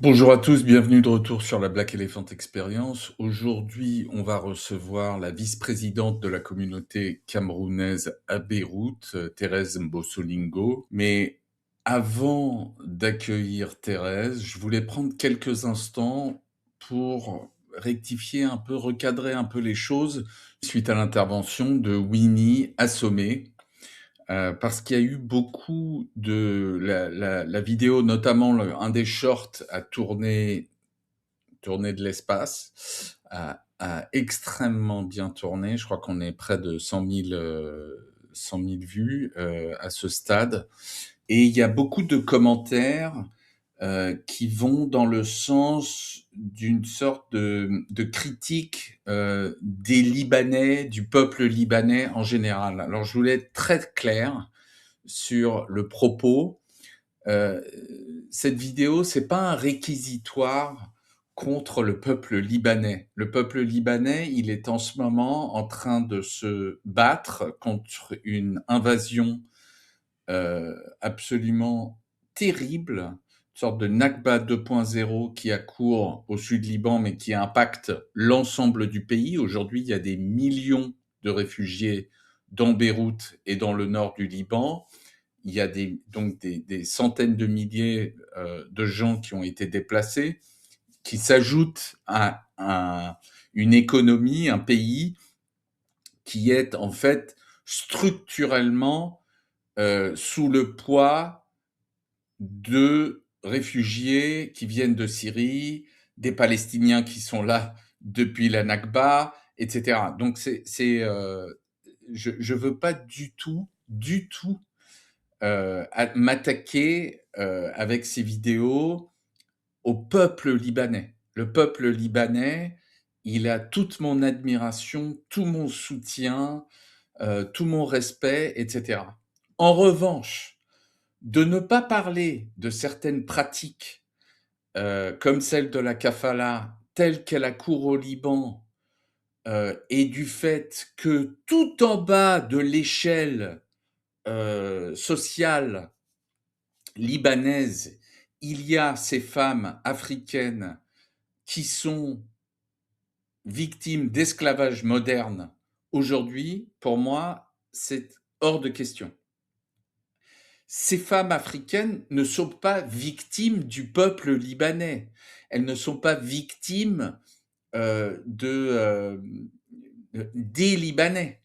Bonjour à tous, bienvenue de retour sur la Black Elephant Experience. Aujourd'hui, on va recevoir la vice-présidente de la communauté camerounaise à Beyrouth, Thérèse Mbosolingo. Mais avant d'accueillir Thérèse, je voulais prendre quelques instants pour rectifier un peu, recadrer un peu les choses suite à l'intervention de Winnie Assomé. Parce qu'il y a eu beaucoup de la vidéo, notamment un des shorts a tourné de l'espace, a extrêmement bien tourné. Je crois qu'on est près de 100 000 vues à ce stade. Et il y a beaucoup de commentaires qui vont dans le sens d'une sorte de critique des Libanais, du peuple libanais en général. Alors je voulais être très clair sur le propos. Euh, cette vidéo, c'est pas un réquisitoire contre le peuple libanais. Le peuple libanais, il est en ce moment en train de se battre contre une invasion absolument terrible, une sorte de Nakba 2.0 qui a cours au sud Liban, mais qui impacte l'ensemble du pays. Aujourd'hui, il y a des millions de réfugiés dans Beyrouth et dans le nord du Liban. Il y a donc des centaines de milliers de gens qui ont été déplacés, qui s'ajoutent à une économie, un pays qui est en fait structurellement sous le poids de réfugiés qui viennent de Syrie, des Palestiniens qui sont là depuis la Nakba, etc. Donc je veux pas du tout à m'attaquer avec ces vidéos au peuple libanais. Le peuple libanais, il a toute mon admiration, tout mon soutien, tout mon respect, etc. En revanche, de ne pas parler de certaines pratiques comme celle de la kafala, telle qu'elle a cours au Liban, et du fait que tout en bas de l'échelle sociale libanaise, il y a ces femmes africaines qui sont victimes d'esclavage moderne aujourd'hui, pour moi, c'est hors de question. Ces femmes africaines ne sont pas victimes du peuple libanais. Elles ne sont pas victimes des Libanais.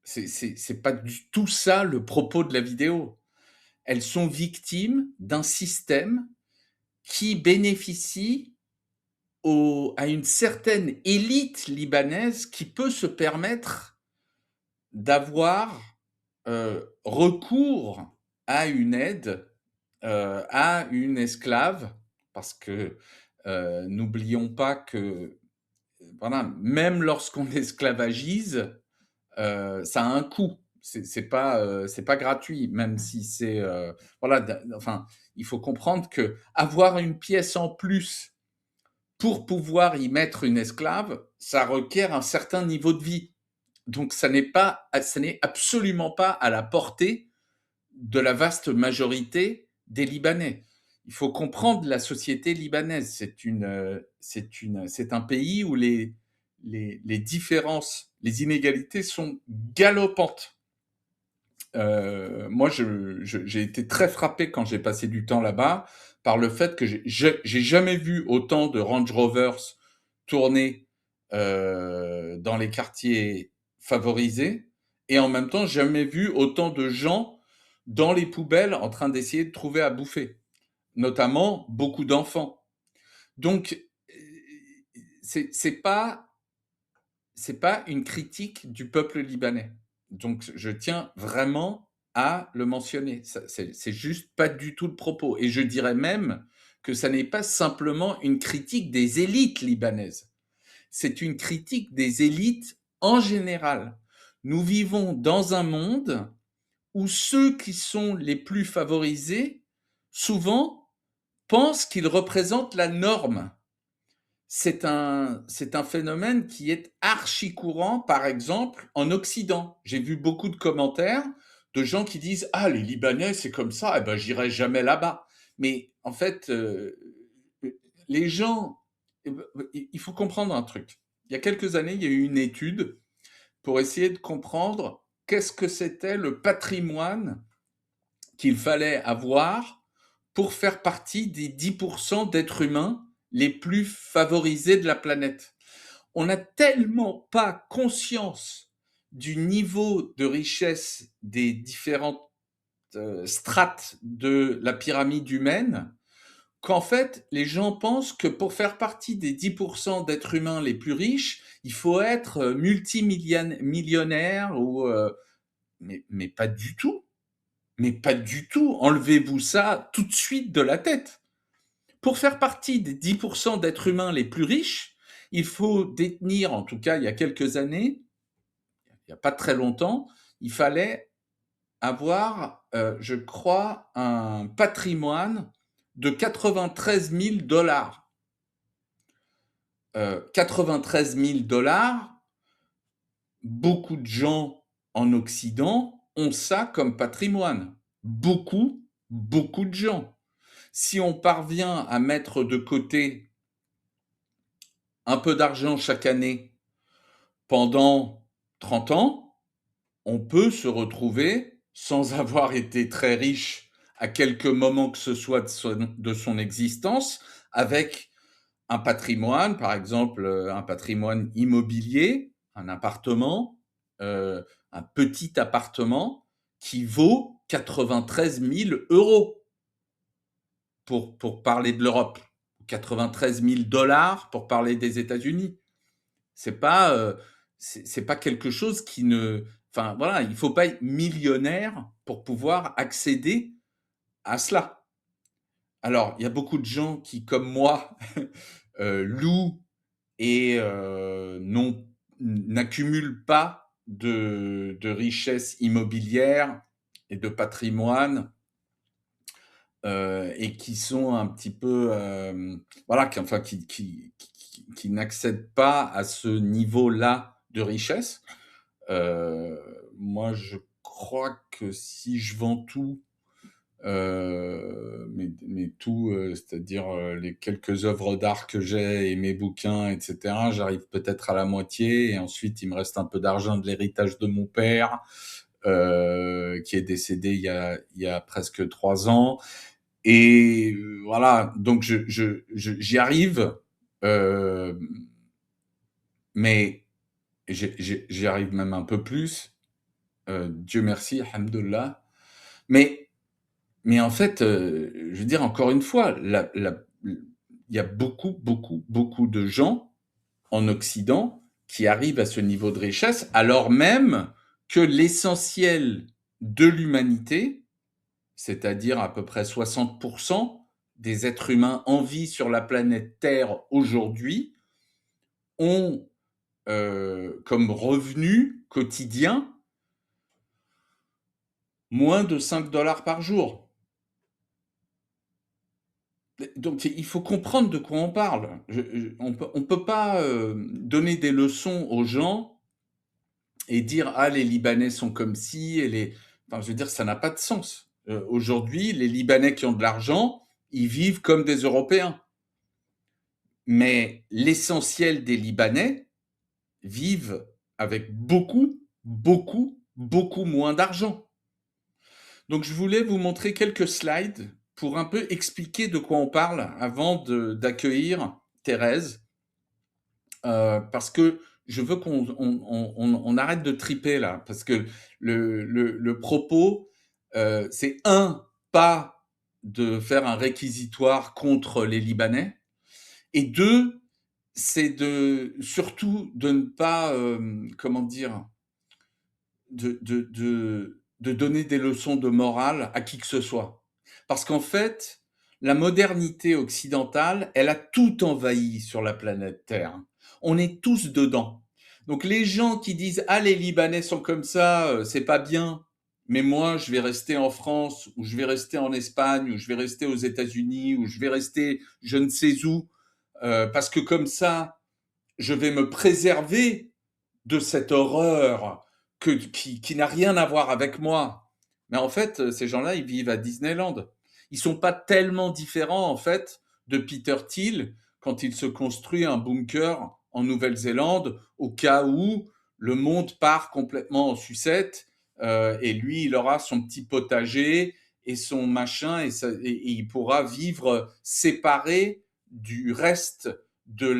C'est pas du tout ça le propos de la vidéo. Elles sont victimes d'un système qui bénéficie à une certaine élite libanaise qui peut se permettre d'avoir recours à une aide, à une esclave, parce que n'oublions pas que voilà, même lorsqu'on esclavagise, ça a un coût. C'est pas gratuit, même si c'est voilà. Enfin, il faut comprendre que avoir une pièce en plus pour pouvoir y mettre une esclave, ça requiert un certain niveau de vie. Donc ça n'est absolument pas à la portée de la vaste majorité des Libanais. Il faut comprendre la société libanaise. C'est un pays où les différences, les inégalités sont galopantes. Moi, j'ai été très frappé quand j'ai passé du temps là-bas par le fait que j'ai jamais vu autant de Range Rovers tourner dans les quartiers favorisés et en même temps jamais vu autant de gens dans les poubelles en train d'essayer de trouver à bouffer, notamment beaucoup d'enfants. Donc c'est pas c'est pas une critique du peuple libanais. Donc je tiens vraiment à le mentionner. C'est juste pas du tout le propos. Et je dirais même que ça n'est pas simplement une critique des élites libanaises. C'est une critique des élites en général. Nous vivons dans un monde où ceux qui sont les plus favorisés, souvent, pensent qu'ils représentent la norme. C'est un phénomène qui est archi courant, par exemple, en Occident. J'ai vu beaucoup de commentaires de gens qui disent ah les Libanais c'est comme ça, eh ben j'irai jamais là-bas. Mais en fait, les gens, il faut comprendre un truc. Il y a quelques années, il y a eu une étude pour essayer de comprendre qu'est-ce que c'était le patrimoine qu'il fallait avoir pour faire partie des 10% d'êtres humains les plus favorisés de la planète. On n'a tellement pas conscience du niveau de richesse des différentes strates de la pyramide humaine qu'en fait, les gens pensent que pour faire partie des 10% d'êtres humains les plus riches, il faut être multimillionnaire mais pas du tout. Mais pas du tout. Enlevez-vous ça tout de suite de la tête. Pour faire partie des 10% d'êtres humains les plus riches, il faut détenir, en tout cas il y a quelques années, il n'y a pas très longtemps, il fallait avoir, je crois, un patrimoine de 93 000 dollars. 93 000 dollars, beaucoup de gens en Occident ont ça comme patrimoine. Beaucoup, beaucoup de gens. Si on parvient à mettre de côté un peu d'argent chaque année pendant 30 ans, on peut se retrouver sans avoir été très riche à quelque moment que ce soit de son existence, avec un patrimoine, par exemple un patrimoine immobilier, un appartement, un petit appartement qui vaut 93 000 euros pour parler de l'Europe, 93 000 dollars pour parler des États-Unis. C'est pas, c'est pas quelque chose qui ne, enfin voilà, il faut pas être millionnaire pour pouvoir accéder à cela. Alors, il y a beaucoup de gens qui, comme moi, louent et n'accumulent pas de richesse immobilière et de patrimoine et qui sont un petit peu, voilà, qui n'accèdent pas à ce niveau-là de richesse. Moi, je crois que si je vends tout, mais tout, c'est-à-dire les quelques œuvres d'art que j'ai et mes bouquins, etc., j'arrive peut-être à la moitié et ensuite il me reste un peu d'argent de l'héritage de mon père qui est décédé il y a presque 3 ans. Et voilà, donc j'y arrive, euh, mais j'y arrive même un peu plus. Dieu merci, alhamdoulilah. Mais, mais en fait, je veux dire encore une fois, il y a beaucoup, beaucoup, beaucoup de gens en Occident qui arrivent à ce niveau de richesse, alors même que l'essentiel de l'humanité, c'est-à-dire à peu près 60% des êtres humains en vie sur la planète Terre aujourd'hui, ont comme revenu quotidien moins de 5 dollars par jour. Donc il faut comprendre de quoi on parle. On peut pas donner des leçons aux gens et dire ah les Libanais sont comme ci et les, enfin je veux dire ça n'a pas de sens. Aujourd'hui les Libanais qui ont de l'argent, ils vivent comme des Européens. Mais l'essentiel des Libanais vivent avec beaucoup, beaucoup, beaucoup moins d'argent. Donc je voulais vous montrer quelques slides pour un peu expliquer de quoi on parle avant d'accueillir Thérèse, parce que je veux qu'on arrête de triper là, parce que le propos, c'est pas de faire un réquisitoire contre les Libanais, et deux, c'est surtout de ne pas, comment dire, de donner des leçons de morale à qui que ce soit. Parce qu'en fait, la modernité occidentale, elle a tout envahi sur la planète Terre. On est tous dedans. Donc les gens qui disent ah les Libanais sont comme ça, c'est pas bien, mais moi je vais rester en France ou je vais rester en Espagne ou je vais rester aux États-Unis ou je vais rester je ne sais où parce que comme ça je vais me préserver de cette horreur qui n'a rien à voir avec moi. Mais en fait, ces gens-là, ils vivent à Disneyland. Ils sont pas tellement différents, en fait, de Peter Thiel, quand il se construit un bunker en Nouvelle-Zélande au cas où le monde part complètement en sucette, et lui, il aura son petit potager et son machin, et il pourra vivre séparé du reste de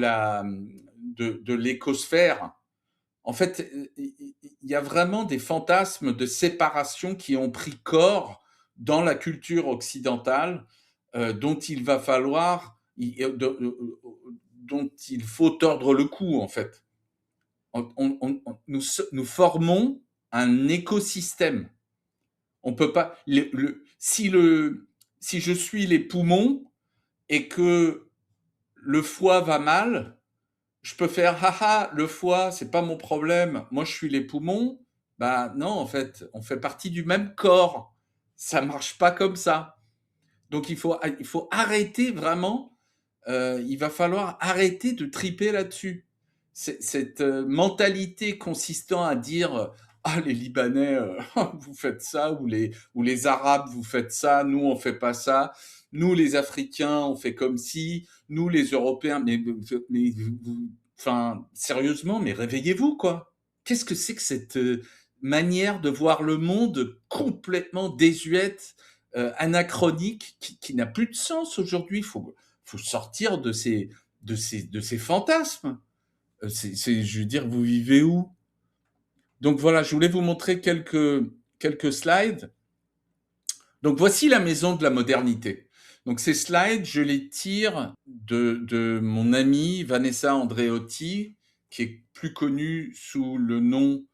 l'écosphère. En fait, il y a vraiment des fantasmes de séparation qui ont pris corps dans la culture occidentale, dont il va falloir, dont il faut tordre le cou, en fait. Nous formons un écosystème. On peut pas. Si je suis les poumons et que le foie va mal, je peux faire haha, le foie, c'est pas mon problème. Moi, je suis les poumons. Bah non, en fait, on fait partie du même corps. Ça marche pas comme ça. Donc il faut arrêter vraiment. Il va falloir arrêter de triper là-dessus. Cette mentalité consistant à dire ah les Libanais vous faites ça, ou les Arabes vous faites ça, nous on fait pas ça, nous les Africains on fait comme si, nous les Européens, enfin sérieusement, mais réveillez-vous quoi. Qu'est-ce que c'est que cette manière de voir le monde complètement désuète, anachronique, qui n'a plus de sens aujourd'hui. Faut sortir de ces fantasmes. Je veux dire, vous vivez où? Donc voilà, je voulais vous montrer quelques slides. Donc voici la maison de la modernité. Donc ces slides, je les tire de mon amie Vanessa Andreotti, qui est plus connue sous le nom,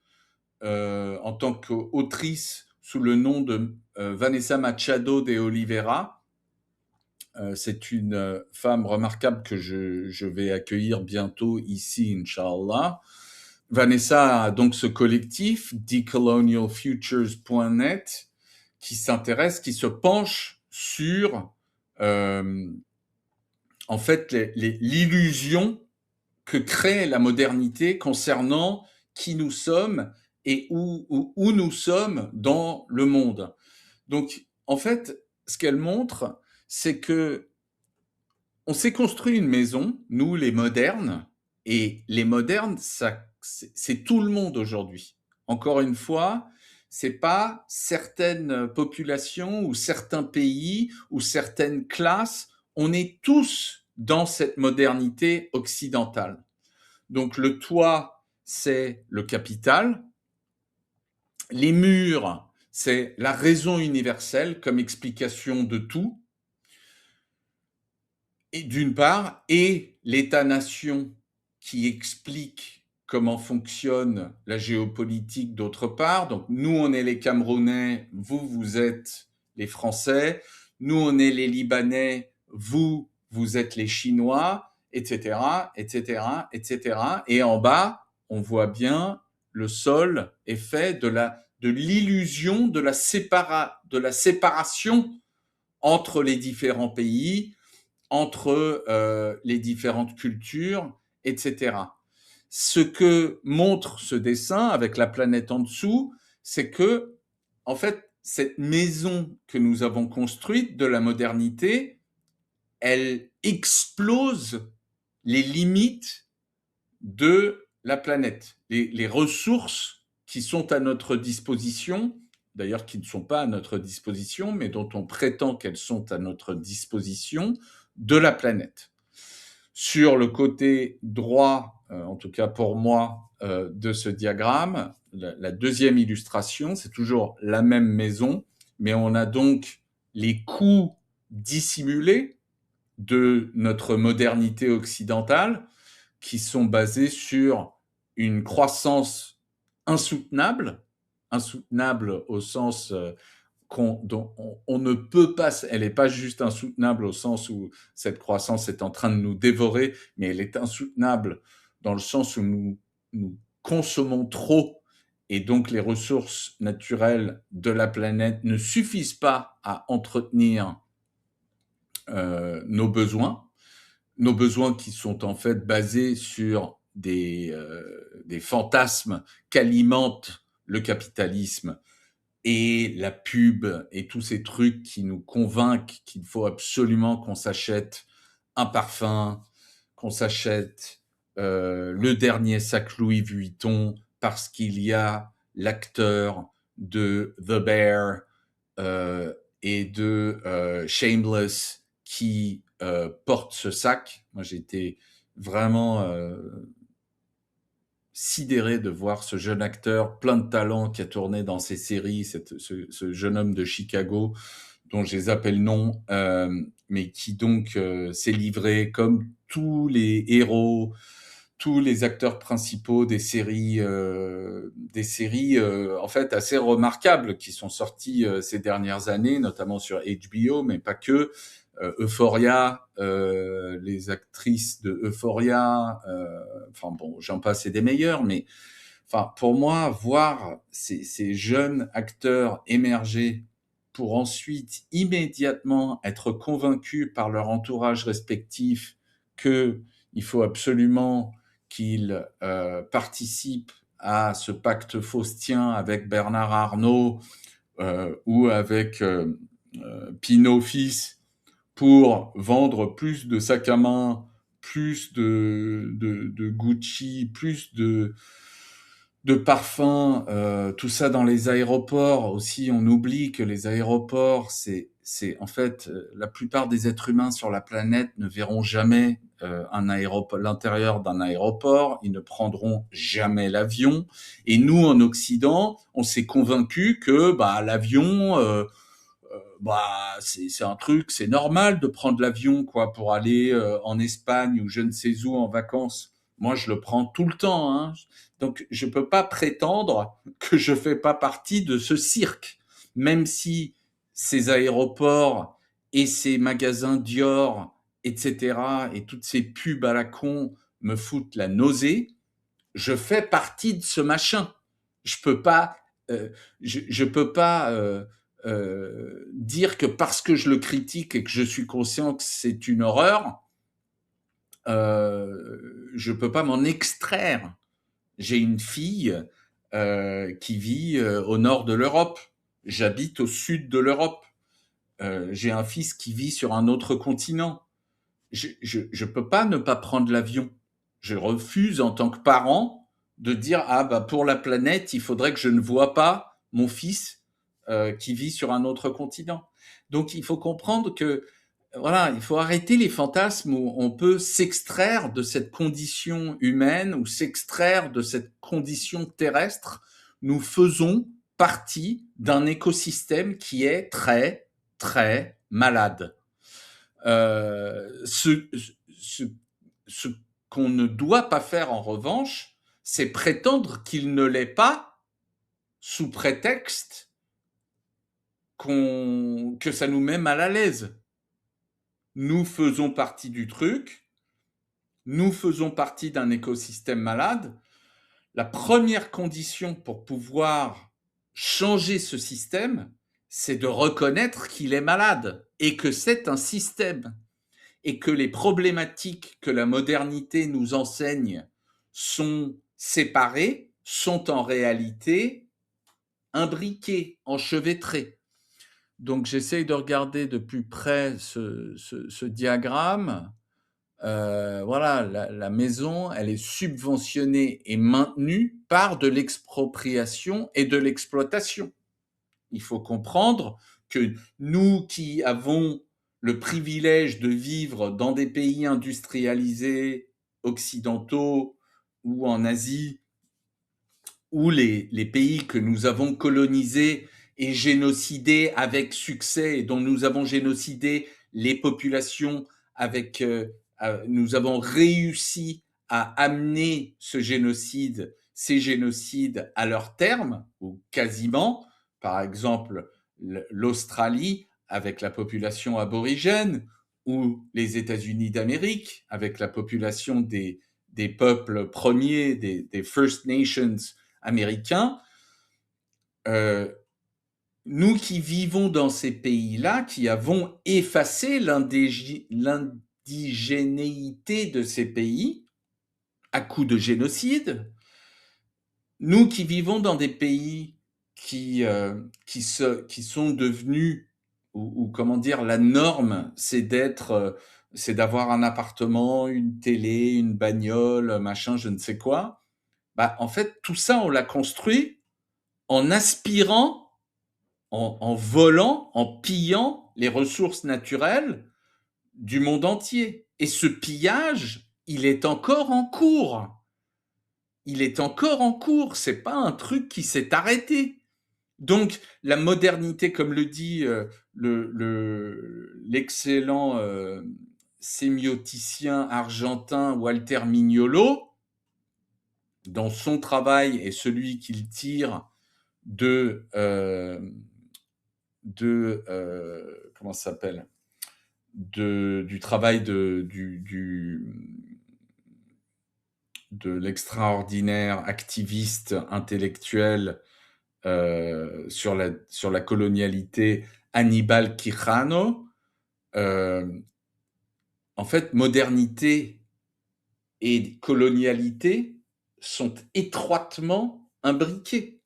en tant qu'autrice, sous le nom de Vanessa Machado de Oliveira. C'est une femme remarquable que je vais accueillir bientôt ici, Inch'Allah. Vanessa a donc ce collectif, decolonialfutures.net, qui se penche sur, en fait, l'illusion que crée la modernité concernant qui nous sommes et où nous sommes dans le monde. Donc, en fait, ce qu'elle montre, c'est que on s'est construit une maison, nous les modernes, et les modernes, c'est tout le monde aujourd'hui. Encore une fois, c'est pas certaines populations ou certains pays ou certaines classes, on est tous dans cette modernité occidentale. Donc le toit, c'est le capital, les murs, c'est la raison universelle comme explication de tout, et d'une part, et l'État-nation qui explique comment fonctionne la géopolitique d'autre part. Donc nous, on est les Camerounais, vous êtes les Français, nous, on est les Libanais, vous êtes les Chinois, etc., etc., etc. Et en bas, on voit bien le sol est fait de l'illusion de la séparation entre les différents pays, entre les différentes cultures, etc. Ce que montre ce dessin avec la planète en dessous, c'est que, en fait, cette maison que nous avons construite de la modernité, elle explose les limites de la planète, les ressources qui sont à notre disposition, d'ailleurs qui ne sont pas à notre disposition, mais dont on prétend qu'elles sont à notre disposition, de la planète. Sur le côté droit, en tout cas pour moi, de ce diagramme, la deuxième illustration, c'est toujours la même maison, mais on a donc les coûts dissimulés de notre modernité occidentale, qui sont basés sur une croissance insoutenable, insoutenable au sens dont on ne peut pas, elle n'est pas juste insoutenable au sens où cette croissance est en train de nous dévorer, mais elle est insoutenable dans le sens où nous consommons trop, et donc les ressources naturelles de la planète ne suffisent pas à entretenir nos besoins qui sont en fait basés sur des fantasmes qu'alimente le capitalisme et la pub et tous ces trucs qui nous convainquent qu'il faut absolument qu'on s'achète un parfum, qu'on s'achète le dernier sac Louis Vuitton parce qu'il y a l'acteur de The Bear et de Shameless qui porte ce sac. Moi, j'étais vraiment sidéré de voir ce jeune acteur plein de talent qui a tourné dans ces séries, ce jeune homme de Chicago dont j'ai zappé le nom, mais qui donc s'est livré comme tous les héros, tous les acteurs principaux des séries en fait assez remarquables qui sont sorties ces dernières années, notamment sur HBO, mais pas que. Euphoria, les actrices de Euphoria, enfin bon, j'en passe et des meilleurs, mais enfin pour moi, voir ces jeunes acteurs émerger pour ensuite immédiatement être convaincus par leur entourage respectif que il faut absolument qu'ils participent à ce pacte faustien avec Bernard Arnault ou avec Pinot fils pour vendre plus de sacs à main, plus de Gucci, plus de parfums, tout ça dans les aéroports aussi. On oublie que les aéroports, c'est en fait la plupart des êtres humains sur la planète ne verront jamais l'intérieur d'un aéroport. Ils ne prendront jamais l'avion. Et nous, en Occident, on s'est convaincu que l'avion, c'est un truc, c'est normal de prendre l'avion quoi pour aller en Espagne ou je ne sais où en vacances. Moi, je le prends tout le temps, hein. Donc, je peux pas prétendre que je fais pas partie de ce cirque, même si ces aéroports et ces magasins Dior, etc., et toutes ces pubs à la con me foutent la nausée. Je fais partie de ce machin. Je peux pas, je peux pas dire que parce que je le critique et que je suis conscient que c'est une horreur, je peux pas m'en extraire. J'ai une fille qui vit au nord de l'Europe. J'habite au sud de l'Europe. J'ai un fils qui vit sur un autre continent. Je peux pas ne pas prendre l'avion. Je refuse en tant que parent de dire pour la planète il faudrait que je ne vois pas mon fils qui vit sur un autre continent. Donc il faut comprendre que voilà, il faut arrêter les fantasmes où on peut s'extraire de cette condition humaine ou s'extraire de cette condition terrestre. Nous faisons partie d'un écosystème qui est très très malade. Ce, ce, ce qu'on ne doit pas faire en revanche, c'est prétendre qu'il ne l'est pas sous prétexte que ça nous met mal à l'aise. Nous faisons partie du truc, nous faisons partie d'un écosystème malade. La première condition pour pouvoir changer ce système, c'est de reconnaître qu'il est malade et que c'est un système. Et que les problématiques que la modernité nous enseigne sont séparées, sont en réalité imbriquées, enchevêtrées. Donc j'essaye de regarder de plus près ce diagramme. Voilà, la maison, elle est subventionnée et maintenue par de l'expropriation et de l'exploitation. Il faut comprendre que nous qui avons le privilège de vivre dans des pays industrialisés occidentaux ou en Asie, ou les pays que nous avons colonisés et génocidés avec succès et dont nous avons génocidé les populations avec, nous avons réussi à amener ces génocides à leur terme, ou quasiment. Par exemple, l'Australie avec la population aborigène, ou les États-Unis d'Amérique avec la population des peuples premiers, des First Nations américains. Nous qui vivons dans ces pays-là, qui avons effacé l'indigénéité de ces pays à coup de génocide, nous qui vivons dans des pays qui sont devenus, ou comment dire, la norme, c'est d'être c'est d'avoir un appartement, une télé, une bagnole, machin, je ne sais quoi. Bah, en fait, tout ça, on l'a construit en aspirant, en volant, en pillant les ressources naturelles du monde entier. Et ce pillage, il est encore en cours. Il est encore en cours. C'est pas un truc qui s'est arrêté. Donc, la modernité, comme le dit l'excellent sémioticien argentin Walter Mignolo, dans son travail et celui qu'il tire de comment ça s'appelle, du travail de l'extraordinaire activiste intellectuel sur la colonialité Aníbal Quijano. En fait, modernité et colonialité sont étroitement imbriqués.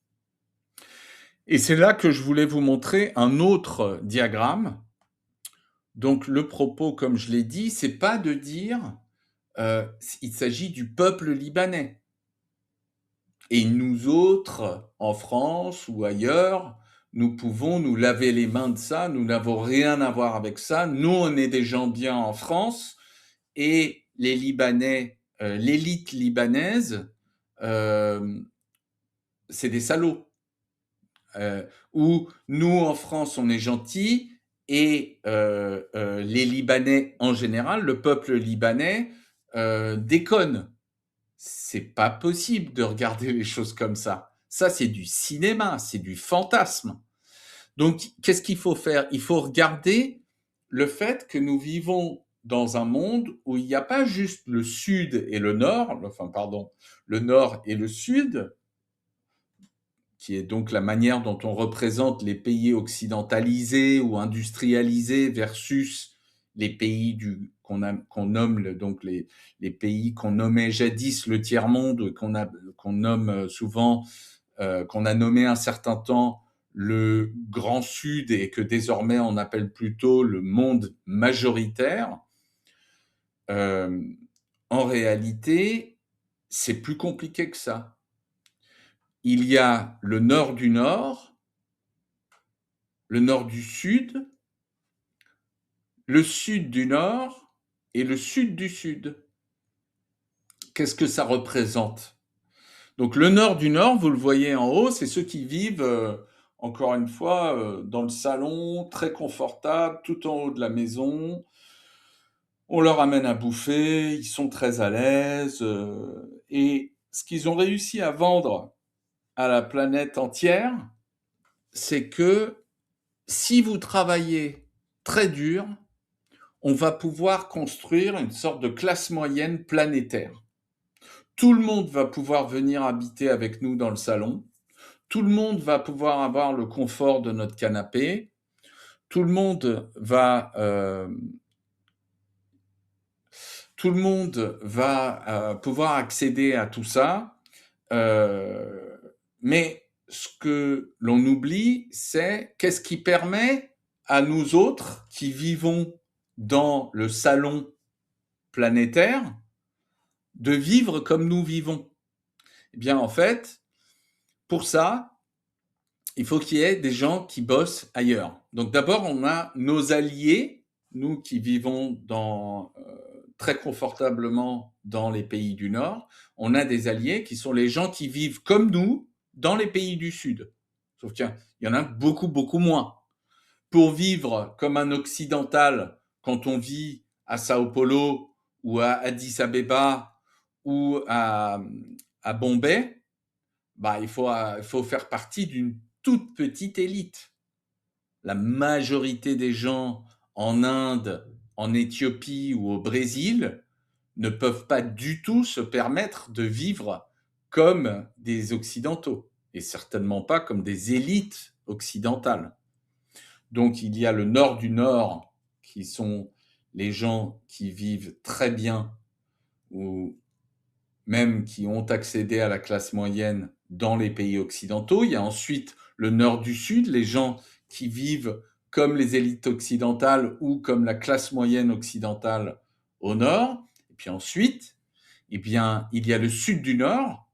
Et c'est là que je voulais vous montrer un autre diagramme. Donc le propos, comme je l'ai dit, c'est pas de dire il s'agit du peuple libanais. Et nous autres, en France ou ailleurs, nous pouvons nous laver les mains de ça, nous n'avons rien à voir avec ça. Nous, on est des gens bien en France, et les Libanais, l'élite libanaise, c'est des salauds. Où nous, en France, on est gentils, et les Libanais en général, le peuple libanais, déconne. C'est pas possible de regarder les choses comme ça. Ça, c'est du cinéma, c'est du fantasme. Donc, qu'est-ce qu'il faut faire? Il faut regarder le fait que nous vivons dans un monde où il n'y a pas juste le sud et le nord, enfin, pardon, le nord et le sud, qui est donc la manière dont on représente les pays occidentalisés ou industrialisés versus les pays qu'on nomme donc les pays qu'on nommait jadis le tiers-monde, qu'on nomme souvent, qu'on a nommé un certain temps le Grand Sud, et que désormais on appelle plutôt le monde majoritaire. En réalité, c'est plus compliqué que ça. Il y a le nord du nord, le nord du sud, le sud du nord et le sud du sud. Qu'est-ce que ça représente? Donc le nord du nord, vous le voyez en haut, c'est ceux qui vivent, encore une fois, dans le salon, très confortable, tout en haut de la maison. On leur amène à bouffer, ils sont très à l'aise. Et ce qu'ils ont réussi à vendre à la planète entière, c'est que si vous travaillez très dur, on va pouvoir construire une sorte de classe moyenne planétaire. Tout le monde va pouvoir venir habiter avec nous dans le salon. Tout le monde va pouvoir avoir le confort de notre canapé. Tout le monde va, pouvoir accéder à tout ça. Mais ce que l'on oublie, c'est qu'est-ce qui permet à nous autres qui vivons dans le salon planétaire de vivre comme nous vivons. Eh bien, en fait, pour ça, il faut qu'il y ait des gens qui bossent ailleurs. Donc d'abord, on a nos alliés, nous qui vivons très confortablement dans les pays du Nord. On a des alliés qui sont les gens qui vivent comme nous dans les pays du Sud. Sauf qu'il y en a beaucoup, beaucoup moins. Pour vivre comme un occidental, quand on vit à Sao Paulo ou à Addis Abeba ou à Bombay, bah, il faut faire partie d'une toute petite élite. La majorité des gens en Inde, en Éthiopie ou au Brésil ne peuvent pas du tout se permettre de vivre comme des Occidentaux, et certainement pas comme des élites occidentales. Donc il y a le nord du nord, qui sont les gens qui vivent très bien, ou même qui ont accédé à la classe moyenne dans les pays occidentaux. Il y a ensuite le nord du sud, les gens qui vivent comme les élites occidentales ou comme la classe moyenne occidentale au nord. Et puis ensuite, eh bien, il y a le sud du nord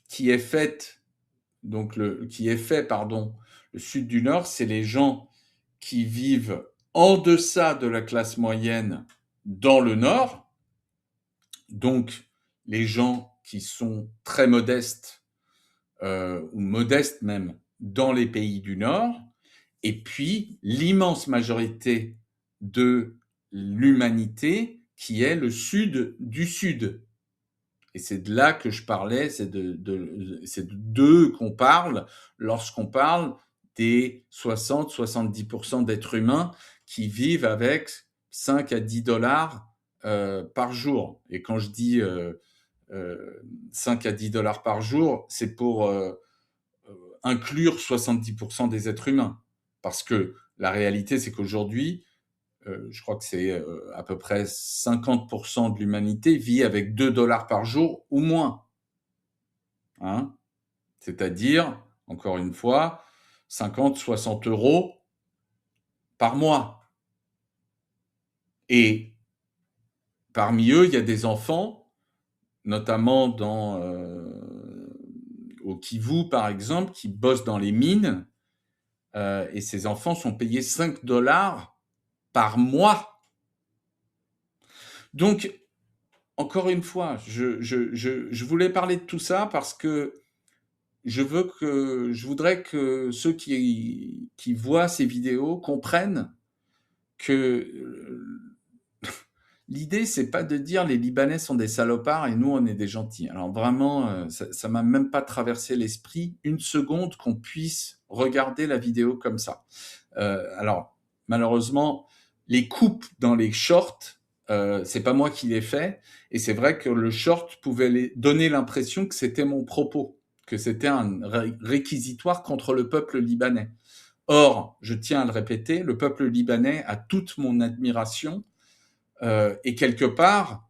qui est fait, pardon, le sud du nord, c'est les gens qui vivent en deçà de la classe moyenne dans le nord, donc les gens qui sont très modestes ou modestes même dans les pays du nord, et puis l'immense majorité de l'humanité qui est le sud du sud. Et c'est de là que je parlais, c'est d'eux qu'on parle lorsqu'on parle des 60-70% d'êtres humains qui vivent avec 5 à 10 dollars par jour. Et quand je dis 5 à 10 dollars par jour, c'est pour inclure 70% des êtres humains. Parce que la réalité, c'est qu'aujourd'hui, je crois que c'est à peu près 50% de l'humanité vit avec 2 dollars par jour ou moins. Hein, c'est-à-dire, encore une fois, 50-60 euros par mois. Et parmi eux, il y a des enfants, notamment au Kivu, par exemple, qui bossent dans les mines, et ces enfants sont payés 5 dollars par mois. Donc, encore une fois, je voulais parler de tout ça parce que je voudrais que ceux qui voient ces vidéos comprennent que l'idée, c'est pas de dire les Libanais sont des salopards et nous, on est des gentils. Alors vraiment, ça m'a même pas traversé l'esprit une seconde qu'on puisse regarder la vidéo comme ça. Alors, malheureusement, les coupes dans les shorts, c'est pas moi qui les fais, et c'est vrai que le short pouvait donner l'impression que c'était mon propos, que c'était un réquisitoire contre le peuple libanais. Or, je tiens à le répéter, le peuple libanais a toute mon admiration, et quelque part,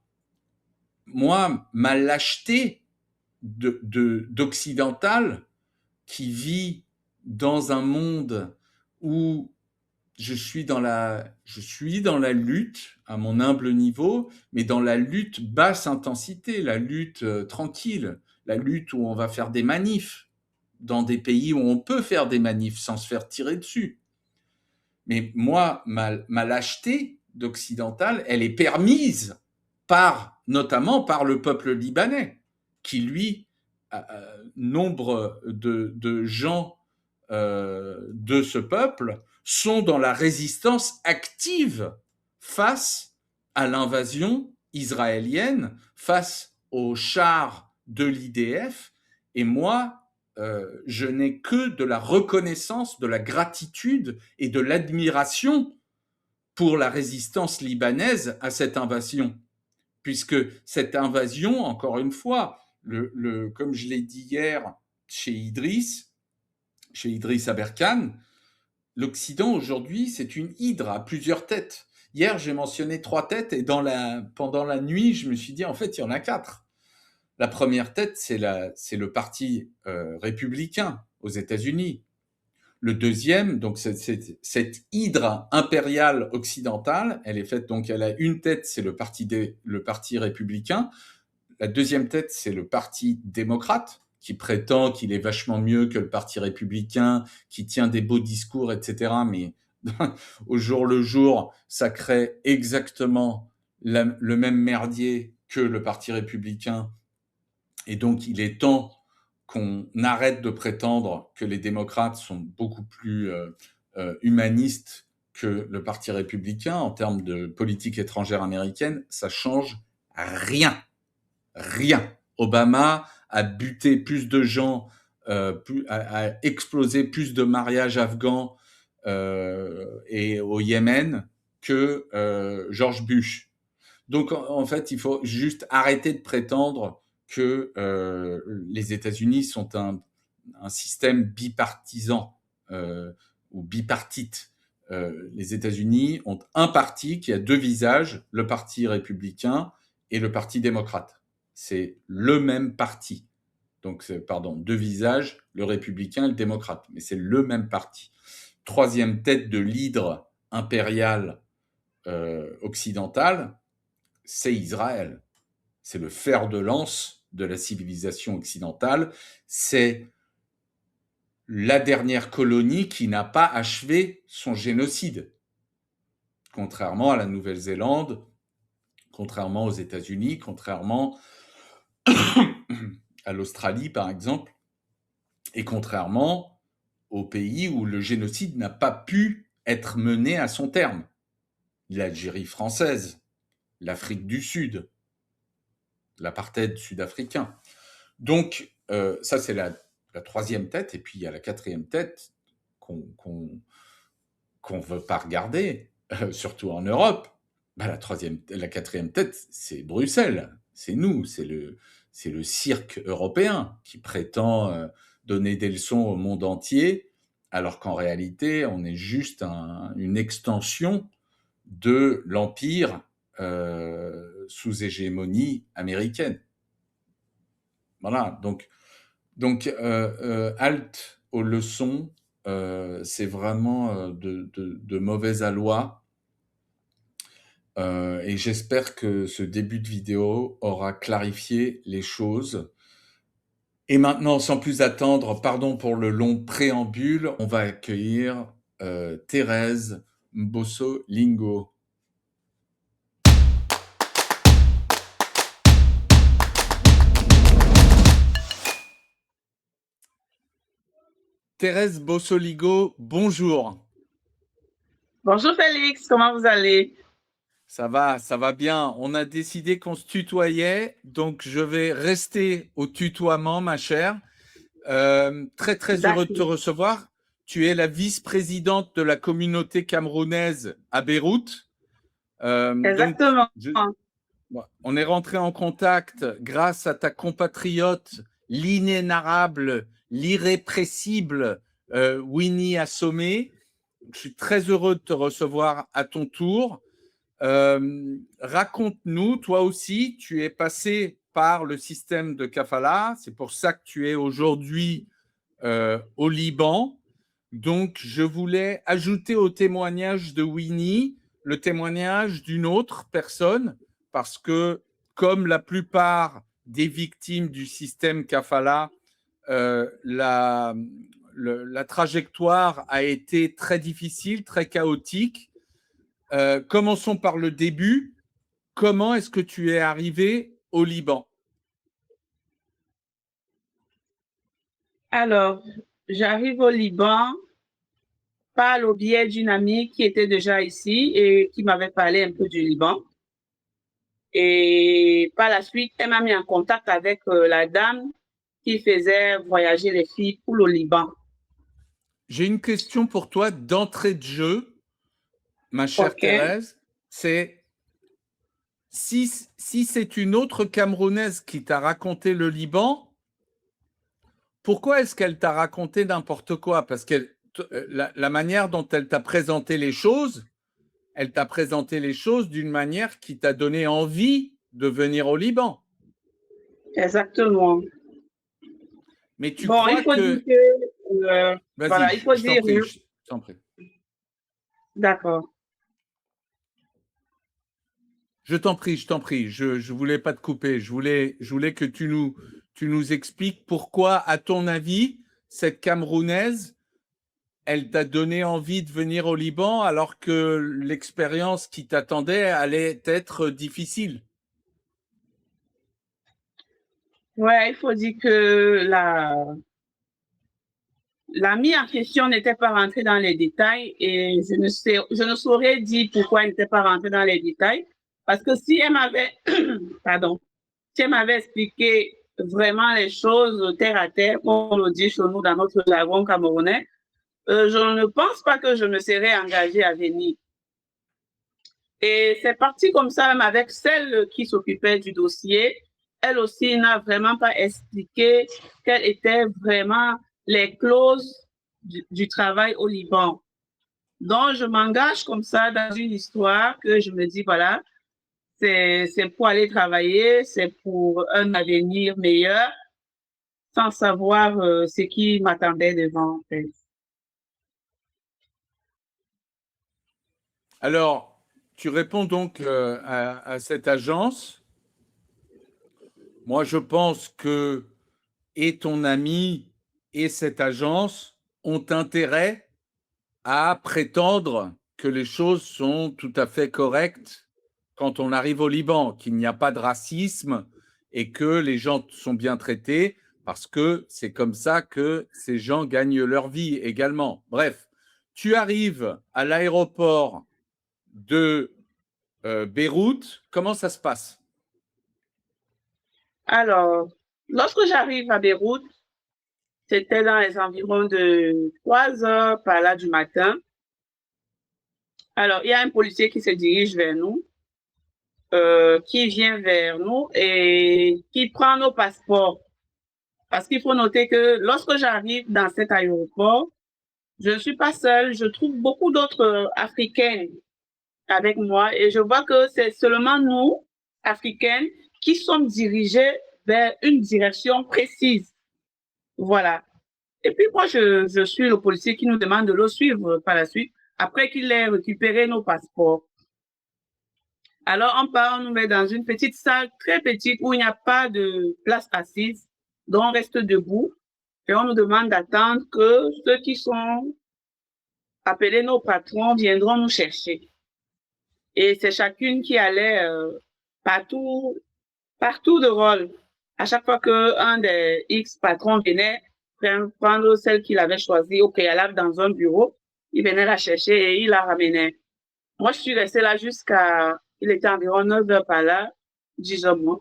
moi, ma lâcheté d'occidental qui vit dans un monde où je suis dans la lutte à mon humble niveau, mais dans la lutte basse intensité, la lutte tranquille, la lutte où on va faire des manifs dans des pays où on peut faire des manifs sans se faire tirer dessus. Mais moi, ma lâcheté d'occidental, elle est permise notamment par le peuple libanais, qui lui, nombre de gens de ce peuple sont dans la résistance active face à l'invasion israélienne, face aux chars de l'IDF. Et moi, je n'ai que de la reconnaissance, de la gratitude et de l'admiration pour la résistance libanaise à cette invasion. Puisque cette invasion, encore une fois, comme je l'ai dit hier chez Idriss Aberkan, l'Occident aujourd'hui, c'est une hydre à plusieurs têtes. Hier, j'ai mentionné 3 têtes et pendant la nuit, je me suis dit, en fait, il y en a 4. La première tête, c'est le parti républicain aux États-Unis. Le deuxième, donc cette hydre impériale occidentale, elle est faite, donc elle a une tête, c'est le parti républicain. La deuxième tête, c'est le parti démocrate, qui prétend qu'il est vachement mieux que le parti républicain, qui tient des beaux discours, etc. Mais au jour le jour, ça crée exactement le même merdier que le parti républicain. Et donc, il est temps qu'on arrête de prétendre que les démocrates sont beaucoup plus humanistes que le parti républicain en termes de politique étrangère américaine. Ça change rien. Rien. Obama a buté plus de gens, a explosé plus de mariages afghans et au Yémen que George Bush. Donc en fait, il faut juste arrêter de prétendre que les États-Unis sont un système bipartisan ou bipartite. Les États-Unis ont un parti qui a 2 visages, le parti républicain et le parti démocrate. C'est le même parti. Donc, 2 visages, le républicain et le démocrate, mais c'est le même parti. troisième tête de l'hydre impériale occidentale, c'est Israël. C'est le fer de lance de la civilisation occidentale. C'est la dernière colonie qui n'a pas achevé son génocide. Contrairement à la Nouvelle-Zélande, contrairement aux États-Unis, contrairement à l'Australie, par exemple, et contrairement aux pays où le génocide n'a pas pu être mené à son terme. L'Algérie française, l'Afrique du Sud, l'apartheid sud-africain. Donc, ça, c'est la troisième tête. Et puis, il y a la quatrième tête qu'on ne veut pas regarder, surtout en Europe. Bah, la quatrième tête, c'est Bruxelles. C'est nous. C'est le cirque européen qui prétend donner des leçons au monde entier, alors qu'en réalité, on est juste une extension de l'empire sous hégémonie américaine. Voilà, donc halte aux leçons, c'est vraiment de mauvais aloi. Et j'espère que ce début de vidéo aura clarifié les choses. Et maintenant, sans plus attendre, pardon pour le long préambule, on va accueillir Thérèse Bosso-Lingo. Thérèse Bosso-Lingo, bonjour. Bonjour Félix, comment vous allez? Ça va bien. On a décidé qu'on se tutoyait, donc je vais rester au tutoiement, ma chère. Très, très heureux de te recevoir. Tu es la vice-présidente de la communauté camerounaise à Beyrouth. Exactement. On est rentré en contact grâce à ta compatriote, l'inénarrable, l'irrépressible Winnie Assomé. Je suis très heureux de te recevoir à ton tour. Raconte-nous, toi aussi, tu es passé par le système de Kafala, c'est pour ça que tu es aujourd'hui au Liban. Donc, je voulais ajouter au témoignage de Winnie le témoignage d'une autre personne, parce que, comme la plupart des victimes du système Kafala, la trajectoire a été très difficile, très chaotique. Commençons par le début. Comment est-ce que tu es arrivé au Liban? Alors, j'arrive au Liban par le biais d'une amie qui était déjà ici et qui m'avait parlé un peu du Liban. Et par la suite, elle m'a mis en contact avec la dame qui faisait voyager les filles pour le Liban. J'ai une question pour toi d'entrée de jeu, ma chère Thérèse. C'est si c'est une autre Camerounaise qui t'a raconté le Liban, pourquoi est-ce qu'elle t'a raconté n'importe quoi? Parce que la manière dont elle t'a présenté les choses, elle t'a présenté les choses d'une manière qui t'a donné envie de venir au Liban. Exactement. Mais tu crois il faut que... dire que... Vas-y, voilà, il faut dire... je t'en prie. D'accord. Je t'en prie. Je voulais pas te couper. Je voulais que tu nous expliques pourquoi, à ton avis, cette Camerounaise, elle t'a donné envie de venir au Liban alors que l'expérience qui t'attendait allait être difficile. Ouais, il faut dire que l'amie en question n'était pas rentrée dans les détails et je ne saurais dire pourquoi elle n'était pas rentrée dans les détails. Parce que si elle m'avait, pardon, si elle m'avait expliqué vraiment les choses terre à terre, comme on le dit chez nous dans notre jargon camerounais, je ne pense pas que je me serais engagée à venir. Et c'est parti comme ça, même avec celle qui s'occupait du dossier. Elle aussi n'a vraiment pas expliqué quelles étaient vraiment les clauses du travail au Liban. Donc, je m'engage comme ça dans une histoire que je me dis, voilà, c'est pour aller travailler, c'est pour un avenir meilleur, sans savoir ce qui m'attendait devant, en fait. Alors, tu réponds donc à cette agence. Moi, je pense que et ton ami et cette agence ont intérêt à prétendre que les choses sont tout à fait correctes quand on arrive au Liban, qu'il n'y a pas de racisme et que les gens sont bien traités parce que c'est comme ça que ces gens gagnent leur vie également. Bref, tu arrives à l'aéroport de Beyrouth, comment ça se passe? Alors, lorsque j'arrive à Beyrouth, c'était dans les environs de 3 heures par là du matin. Alors, il y a un policier qui se dirige vers nous, qui vient vers nous et qui prend nos passeports. Parce qu'il faut noter que lorsque j'arrive dans cet aéroport, je ne suis pas seule, je trouve beaucoup d'autres Africains avec moi et je vois que c'est seulement nous, Africaines, qui sommes dirigés vers une direction précise. Voilà. Et puis moi, je suis le policier qui nous demande de le suivre par la suite, après qu'il ait récupéré nos passeports. Alors on part, on nous met dans une petite salle très petite où il n'y a pas de place assise, donc on reste debout et on nous demande d'attendre que ceux qui sont appelés nos patrons viendront nous chercher. Et c'est chacune qui allait partout, partout de rôle. À chaque fois qu'un des X patrons venait prendre celle qu'il avait choisie au préalable dans un bureau, il venait la chercher et il la ramenait. Moi, je suis restée là jusqu'à, il était environ 9 heures par là, 10 heures moins,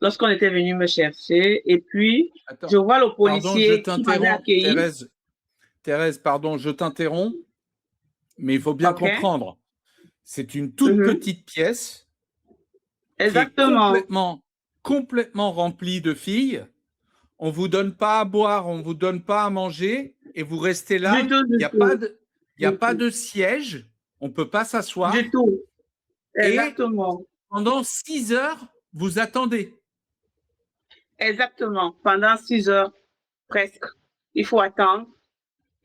lorsqu'on était venu me chercher. Et puis, je Attends, vois le pardon, je policier qui m'avait t'interromps, accueilli. Thérèse. Thérèse, pardon, je t'interromps, mais il faut bien OK. comprendre. C'est une toute Mhm. petite pièce qui est Exactement. complètement remplie de filles. On vous donne pas à boire, on vous donne pas à manger, et vous restez Du là. tout, Il n'y du a pas tout. de, il y a Du pas tout. de siège. On peut pas Du s'asseoir. tout. Et Exactement. pendant 6 heures, vous attendez. Exactement. Pendant 6 heures, presque. Il faut attendre.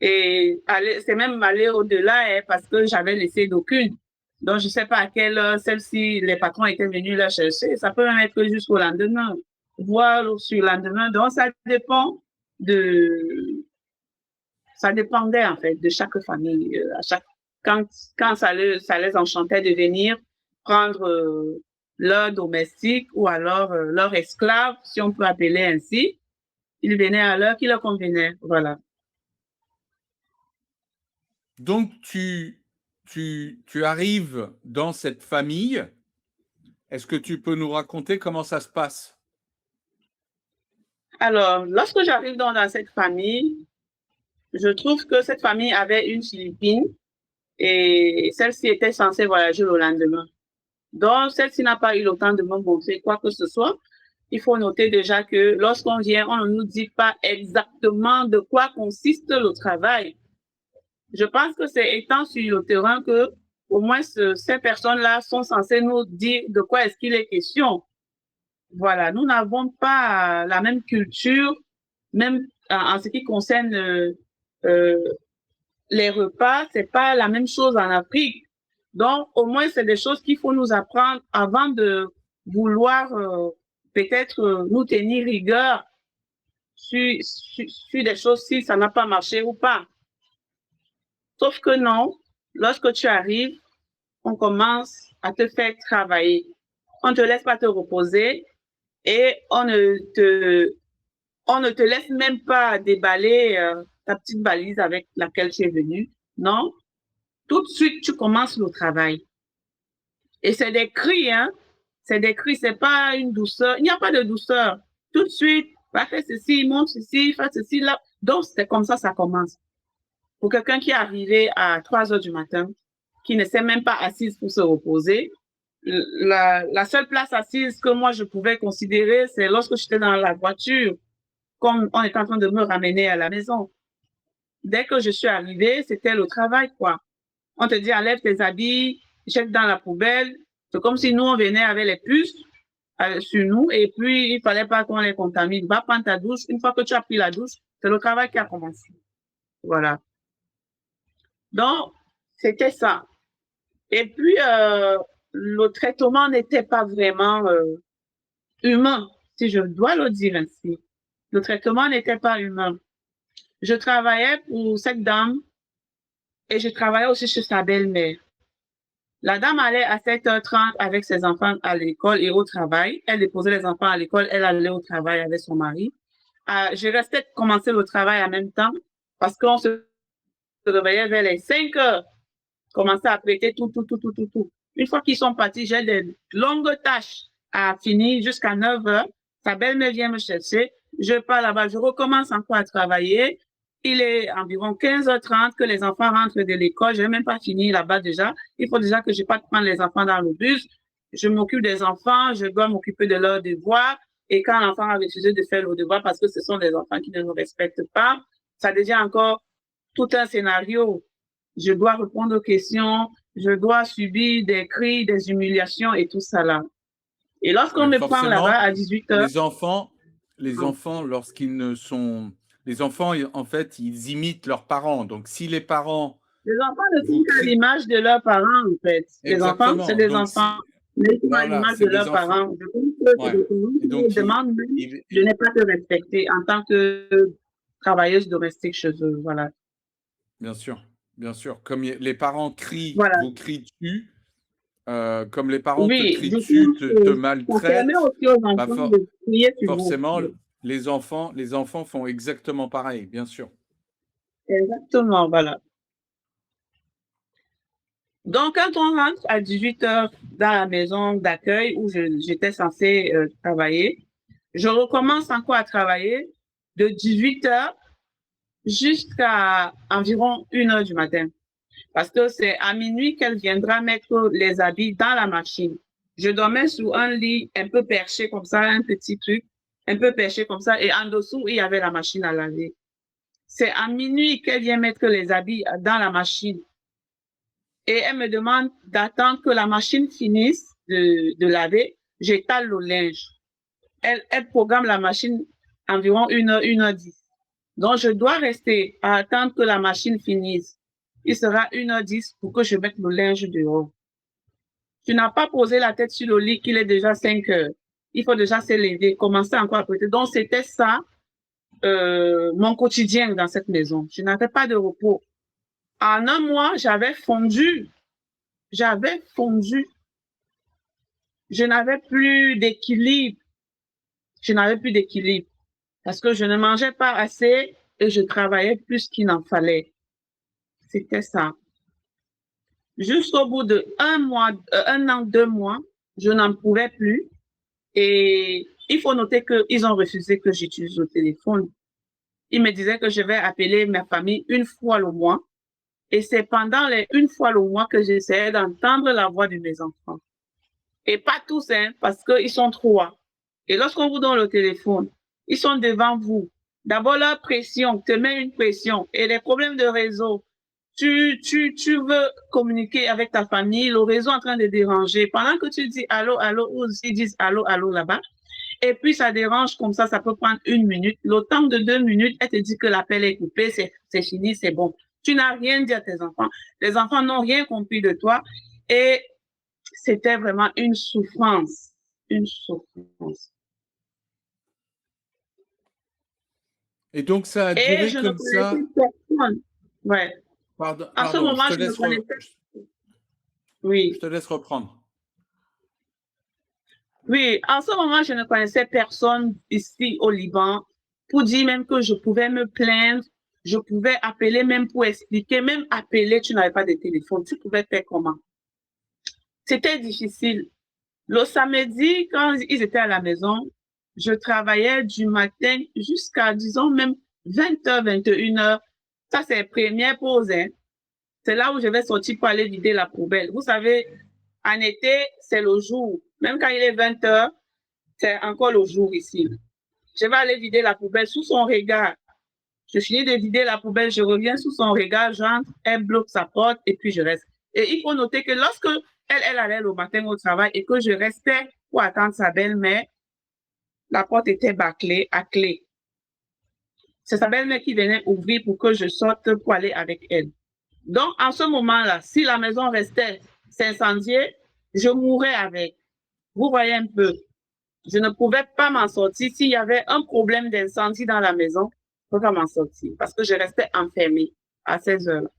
Et aller, c'est même aller au-delà, hein, parce que j'avais laissé d'aucune. Donc, je ne sais pas à quelle heure, celle-ci, les patrons étaient venus la chercher. Ça peut même être jusqu'au lendemain, voire sur le lendemain. Donc, de, ça dépendait, en fait, de chaque famille. Quand ça les enchantait de venir prendre leur domestique ou alors leur esclave, si on peut appeler ainsi, ils venaient à l'heure qui leur convenait. Voilà. Donc, tu arrives dans cette famille. Est-ce que tu peux nous raconter comment ça se passe? Alors, lorsque j'arrive dans cette famille, je trouve que cette famille avait une Philippine et celle-ci était censée voyager le lendemain. Donc, celle-ci n'a pas eu le temps de me montrer quoi que ce soit. Il faut noter déjà que lorsqu'on vient, on ne nous dit pas exactement de quoi consiste le travail. Je pense que c'est étant sur le terrain que au moins ces personnes-là sont censées nous dire de quoi est-ce qu'il est question. Voilà, nous n'avons pas la même culture, même en ce qui concerne euh, les repas, c'est pas la même chose en Afrique. Donc, au moins, c'est des choses qu'il faut nous apprendre avant de vouloir peut-être nous tenir rigueur sur des choses si ça n'a pas marché ou pas. Sauf que non, lorsque tu arrives, on commence à te faire travailler. On ne te laisse pas te reposer et on ne te laisse même pas déballer ta petite valise avec laquelle tu es venu. Non, tout de suite, tu commences le travail. Et c'est des cris, hein. C'est des cris, c'est pas une douceur. Il n'y a pas de douceur. Tout de suite, va faire ceci, monte ceci, fais ceci, là. Donc, c'est comme ça commence. Pour quelqu'un qui est arrivé à 3 heures du matin, qui ne s'est même pas assise pour se reposer, la seule place assise que moi je pouvais considérer, c'est lorsque j'étais dans la voiture, comme on est en train de me ramener à la maison. Dès que je suis arrivée, c'était le travail, quoi. On te dit, enlève tes habits, jette dans la poubelle. C'est comme si nous, on venait avec les puces sur nous et puis il fallait pas qu'on les contamine. Va prendre ta douche. Une fois que tu as pris la douche, c'est le travail qui a commencé. Voilà. Donc, c'était ça. Et puis, le traitement n'était pas vraiment humain, si je dois le dire ainsi. Le traitement n'était pas humain. Je travaillais pour cette dame et je travaillais aussi chez sa belle-mère. La dame allait à 7h30 avec ses enfants à l'école et au travail. Elle déposait les enfants à l'école, elle allait au travail avec son mari. Je restais commencer le travail en même temps parce qu'on se réveillait vers les 5h, commençait à prêter tout. Une fois qu'ils sont partis, j'ai des longues tâches à finir jusqu'à 9h. Sa belle-mère vient me chercher. Je pars là-bas, je recommence encore à travailler. Il est environ 15h30 que les enfants rentrent de l'école. Je n'ai même pas fini là-bas déjà. Il faut déjà que je parte prendre les enfants dans le bus. Je m'occupe des enfants, je dois m'occuper de leurs devoirs. Et quand l'enfant a refusé de faire le devoir parce que ce sont des enfants qui ne nous respectent pas, ça devient encore tout un scénario. Je dois répondre aux questions, je dois subir des cris, des humiliations et tout ça là. Et lorsqu'on me prend là-bas à 18h, les enfants, lorsqu'ils ne sont... Les enfants, en fait, ils imitent leurs parents. Donc, si les parents... Les enfants ne sont qu'à l'image de leurs parents, en fait. Les enfants, c'est des Donc, enfants, mais ils sont à l'image de leurs parents. Je pense que c'est des parents qui me demandent de ne pas te respecter en tant que travailleuse domestique chez eux. Voilà. Bien sûr, bien sûr. Comme les parents crient, Voilà. vous crient dessus. Comme les parents te Oui, crient du dessus, coup, te ça permet maltraitent, aussi aux bah enfants de crier sur vous. forcément, les enfants font exactement pareil, bien sûr. Exactement, voilà. Donc, quand on rentre à 18h dans la maison d'accueil où j'étais censée travailler, je recommence encore à travailler de 18h jusqu'à environ 1h du matin. Parce que c'est à minuit qu'elle viendra mettre les habits dans la machine. Je dormais sous un lit un peu perché comme ça, un petit truc, un peu perché comme ça, et en dessous, il y avait la machine à laver. C'est à minuit qu'elle vient mettre les habits dans la machine. Et elle me demande d'attendre que la machine finisse de laver. J'étale le linge. Elle programme la machine environ 1h, 1h10. Donc, je dois rester à attendre que la machine finisse. Il sera 1h10 pour que je mette le linge dehors. Tu n'as pas posé la tête sur le lit qu'il est déjà 5h. Il faut déjà se lever, commencer encore à prêter. Donc, c'était ça, mon quotidien dans cette maison. Je n'avais pas de repos. En un mois, j'avais fondu. J'avais fondu. Je n'avais plus d'équilibre. Je n'avais plus d'équilibre parce que je ne mangeais pas assez et je travaillais plus qu'il n'en fallait. C'était ça. Jusqu'au bout de 1 an, 2 mois, je n'en pouvais plus. Et il faut noter qu'ils ont refusé que j'utilise le téléphone. Ils me disaient que je vais appeler ma famille 1 fois le mois. Et c'est pendant les 1 fois le mois que j'essayais d'entendre la voix de mes enfants. Et pas tous, hein, parce qu'ils sont 3. Et lorsqu'on vous donne le téléphone, ils sont devant vous. D'abord, leur pression te met une pression. Et les problèmes de réseau, tu veux communiquer avec ta famille, le réseau est en train de déranger. Pendant que tu dis allô, allô, ou ils disent allô, allô là-bas. Et puis, ça dérange comme ça peut prendre 1 minute. Le temps de 2 minutes, elle te dit que l'appel est coupé, c'est fini, c'est bon. Tu n'as rien dit à tes enfants. Les enfants n'ont rien compris de toi. Et c'était vraiment une souffrance. Une souffrance. Et donc, ça a Et duré je ne comme ça. connaissais personne. Ouais. En ce Pardon, moment, je ne connaissais. je Oui. te laisse reprendre. Oui, en ce moment, je ne connaissais personne ici au Liban pour dire même que je pouvais me plaindre, je pouvais appeler même pour expliquer, même appeler, tu n'avais pas de téléphone, tu pouvais faire comment? C'était difficile. Le samedi, quand ils étaient à la maison, je travaillais du matin jusqu'à, disons, même 20h, 21h. Ça, c'est la première pause. Hein. C'est là où je vais sortir pour aller vider la poubelle. Vous savez, en été, c'est le jour. Même quand il est 20h, c'est encore le jour ici. Je vais aller vider la poubelle sous son regard. Je finis de vider la poubelle, je reviens sous son regard, j'entre, elle bloque sa porte et puis je reste. Et il faut noter que lorsque elle allait le matin au travail et que je restais pour attendre sa belle-mère, la porte était bâclée à clé. C'est sa belle-mère qui venait ouvrir pour que je sorte pour aller avec elle. Donc, en ce moment-là, si la maison restait s'incendiait, je mourrais avec. Vous voyez un peu, je ne pouvais pas m'en sortir. S'il y avait un problème d'incendie dans la maison, je ne pouvais pas m'en sortir parce que je restais enfermée à ces heures-là.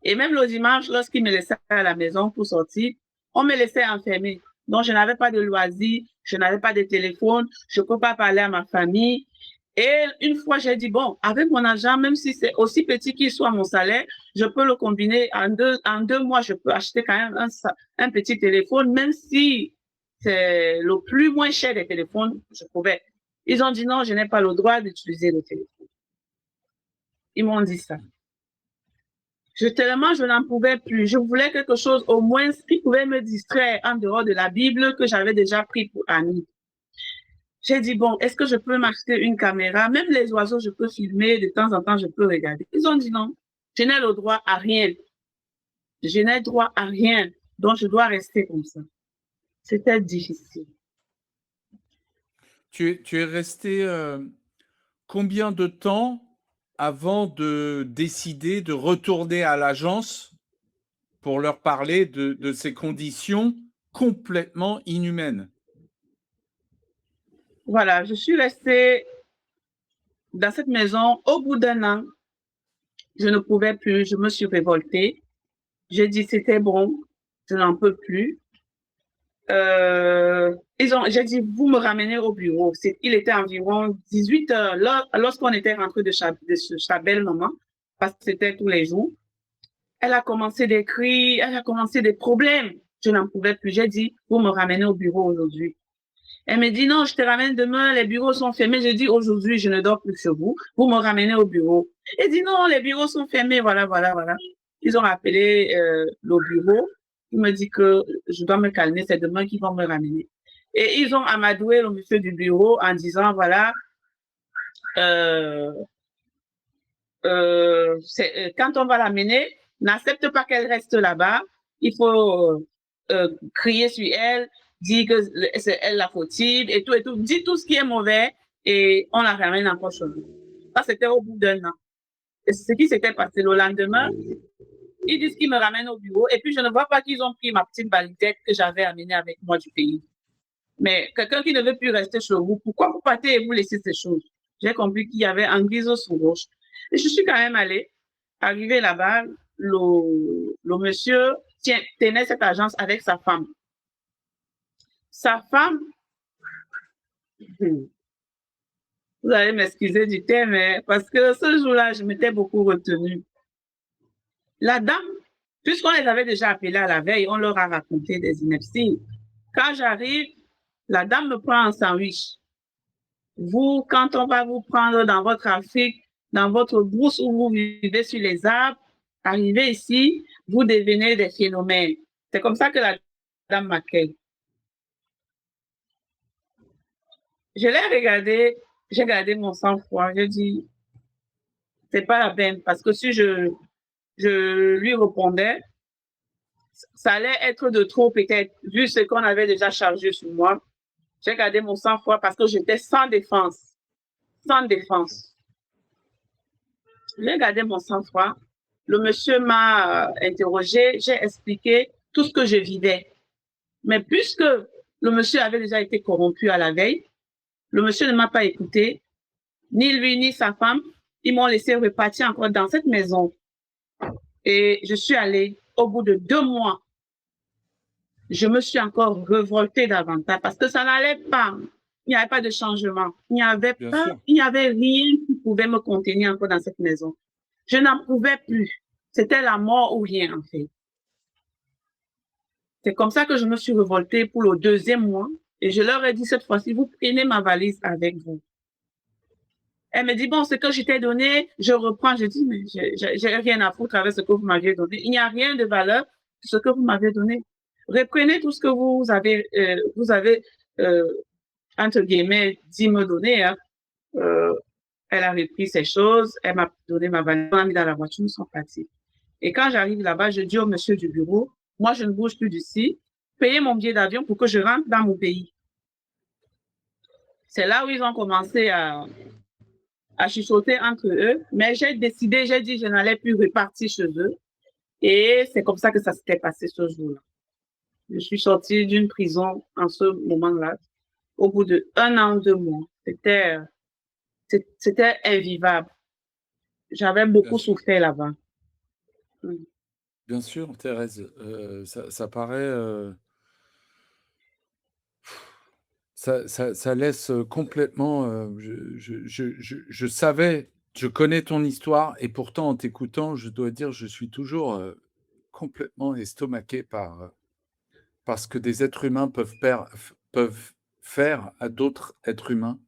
Et même le dimanche, lorsqu'ils me laissaient à la maison pour sortir, on me laissait enfermée. Donc, je n'avais pas de loisirs, je n'avais pas de téléphone, je ne peux pas parler à ma famille. Et une fois, j'ai dit, bon, avec mon argent, même si c'est aussi petit qu'il soit mon salaire, je peux le combiner en deux mois, je peux acheter quand même un petit téléphone, même si c'est le plus moins cher des téléphones, je pouvais. Ils ont dit non, je n'ai pas le droit d'utiliser le téléphone. Ils m'ont dit ça. Tellement je n'en pouvais plus. Je voulais quelque chose au moins qui pouvait me distraire en dehors de la Bible que j'avais déjà pris pour amie. J'ai dit, bon, est-ce que je peux m'acheter une caméra? Même les oiseaux, je peux filmer, de temps en temps, je peux regarder. Ils ont dit non, je n'ai le droit à rien. Je n'ai droit à rien. Donc, je dois rester comme ça. C'était difficile. Tu es resté combien de temps avant de décider de retourner à l'agence pour leur parler de ces conditions complètement inhumaines? Voilà, je suis restée dans cette maison au bout d'un an. Je ne pouvais plus, je me suis révoltée. J'ai dit c'était bon, je n'en peux plus. J'ai dit, vous me ramenez au bureau. Il était environ 18 heures lorsqu'on était rentré de sa belle-maman, parce que c'était tous les jours. Elle a commencé des cris, elle a commencé des problèmes. Je n'en pouvais plus. J'ai dit, vous me ramenez au bureau aujourd'hui. Elle me dit, non, je te ramène demain, les bureaux sont fermés. J'ai dit, aujourd'hui, je ne dors plus chez vous. Vous me ramenez au bureau. Elle dit, non, les bureaux sont fermés, voilà. Ils ont appelé le bureau. Il me dit que je dois me calmer, c'est demain qu'ils vont me ramener. Et ils ont amadoué le monsieur du bureau en disant, voilà, quand on va l'amener, n'accepte pas qu'elle reste là-bas. Il faut crier sur elle, dire que c'est elle la fautive et tout. Dit tout ce qui est mauvais et on la ramène encore chez nous. Ça, c'était au bout d'un an. Et ce qui s'était passé le lendemain, ils disent qu'ils me ramènent au bureau et puis je ne vois pas qu'ils ont pris ma petite validette que j'avais amenée avec moi du pays. Mais quelqu'un qui ne veut plus rester chez vous, pourquoi vous partez et vous laissez ces choses? J'ai compris qu'il y avait anguille sous roche. Et je suis quand même allée. Arrivé là-bas, le monsieur tenait cette agence avec sa femme. Sa femme, vous allez m'excuser du terme, parce que ce jour-là, je m'étais beaucoup retenue. La dame, puisqu'on les avait déjà appelés à la veille, on leur a raconté des inepties. Quand j'arrive, la dame me prend en sandwich. Vous, quand on va vous prendre dans votre Afrique, dans votre brousse où vous vivez sur les arbres, arrivez ici, vous devenez des phénomènes. C'est comme ça que la dame m'accueille. Je l'ai regardé, j'ai gardé mon sang-froid, j'ai dit, c'est pas la peine, parce que si je lui répondais, ça allait être de trop peut-être, vu ce qu'on avait déjà chargé sur moi. J'ai gardé mon sang-froid parce que j'étais sans défense. Sans défense. J'ai gardé mon sang-froid. Le monsieur m'a interrogé, j'ai expliqué tout ce que je vivais. Mais puisque le monsieur avait déjà été corrompu à la veille, le monsieur ne m'a pas écouté, ni lui ni sa femme. Ils m'ont laissé repartir encore dans cette maison. Et je suis allée au bout de 2 mois. Je me suis encore révoltée davantage parce que ça n'allait pas. Il n'y avait pas de changement. Il n'y avait rien qui pouvait me contenir encore dans cette maison. Je n'en pouvais plus. C'était la mort ou rien, en fait. C'est comme ça que je me suis révoltée pour le 2e mois. Et je leur ai dit cette fois-ci, vous prenez ma valise avec vous. Elle me dit, bon, ce que je t'ai donné, je reprends. Je dis, mais j'ai rien à foutre avec ce que vous m'avez donné. Il n'y a rien de valeur sur ce que vous m'avez donné. Reprenez tout ce que vous avez entre guillemets, dit me donner. Hein. Elle a repris ses choses, elle m'a donné ma valise, on m'a mis dans la voiture, nous sommes partis. Et quand j'arrive là-bas, je dis au monsieur du bureau, moi, je ne bouge plus d'ici, payez mon billet d'avion pour que je rentre dans mon pays. C'est là où ils ont commencé à chuchoter entre eux, mais j'ai décidé, j'ai dit, je n'allais plus repartir chez eux. Et c'est comme ça que ça s'était passé ce jour-là. Je suis sortie d'une prison en ce moment-là, au bout de 1 an, 2 mois. C'était invivable. J'avais Bien beaucoup sûr, souffert là-bas. Mm. bien sûr, Thérèse. Ça paraît, ça laisse complètement. Je savais, je connais ton histoire et pourtant en t'écoutant, je dois dire, je suis toujours complètement estomaqué par ce que des êtres humains peuvent faire à d'autres êtres humains.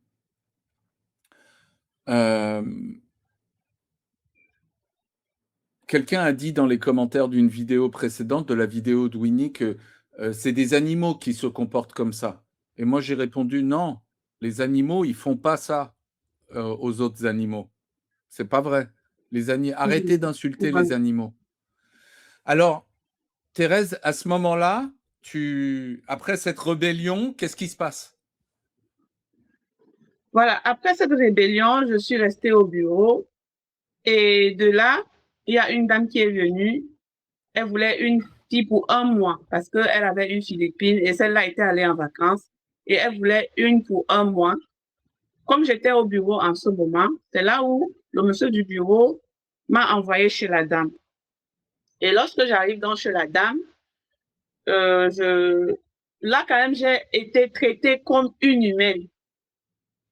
Euh, Quelqu'un a dit dans les commentaires d'une vidéo précédente, de la vidéo de Winnie, que c'est des animaux qui se comportent comme ça. Et moi, j'ai répondu non, les animaux, ils font pas ça aux autres animaux. C'est pas vrai. Arrêtez d'insulter Voilà. les animaux. Alors, Thérèse, à ce moment-là, après cette rébellion, qu'est-ce qui se passe? Voilà. Après cette rébellion, je suis restée au bureau et de là, il y a une dame qui est venue. Elle voulait une fille pour 1 mois parce qu'elle avait une Philippine et celle-là était allée en vacances et elle voulait une pour 1 mois. Comme j'étais au bureau en ce moment, c'est là où le monsieur du bureau m'a envoyé chez la dame. Et lorsque j'arrive donc chez la dame, là quand même, j'ai été traitée comme une humaine.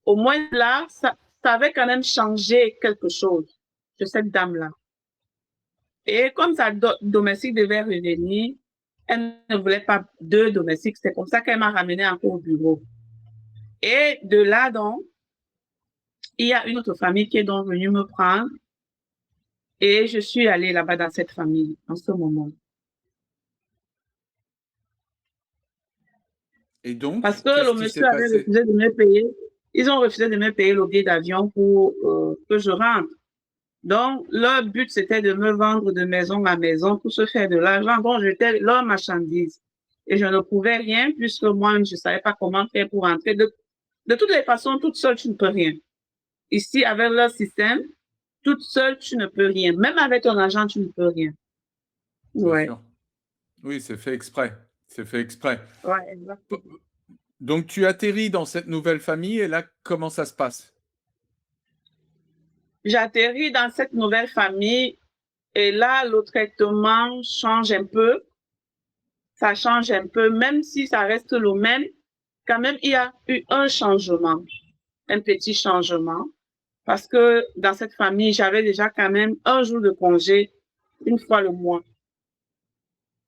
Au moins là, ça avait quand même changé quelque chose de cette dame-là. Et comme sa domestique devait revenir, elle ne voulait pas 2 domestiques. C'est comme ça qu'elle m'a ramenée encore au bureau. Et de là, donc, il y a une autre famille qui est donc venue me prendre et je suis allée là-bas dans cette famille en ce moment. Et donc, Parce que qu'est-ce le qui s'est monsieur avait passé? refusé de me payer. Ils ont refusé de me payer le billet d'avion pour que je rentre. Donc, leur but, c'était de me vendre de maison à maison pour se faire de l'argent. Donc, j'étais leur marchandise. Et je ne pouvais rien puisque moi, je ne savais pas comment faire pour rentrer. De toutes les façons, toute seule, tu ne peux rien. Ici, avec leur système, toute seule, tu ne peux rien. Même avec ton argent, tu ne peux rien. Bien Ouais, sûr. Oui, c'est fait exprès. C'est fait exprès. ouais, exactement. Donc, tu atterris dans cette nouvelle famille et là, comment ça se passe? J'atterris dans cette nouvelle famille et là, le traitement change un peu. Ça change un peu, même si ça reste le même. Quand même, il y a eu un changement, un petit changement. Parce que dans cette famille, j'avais déjà quand même un jour de congé, une fois le mois.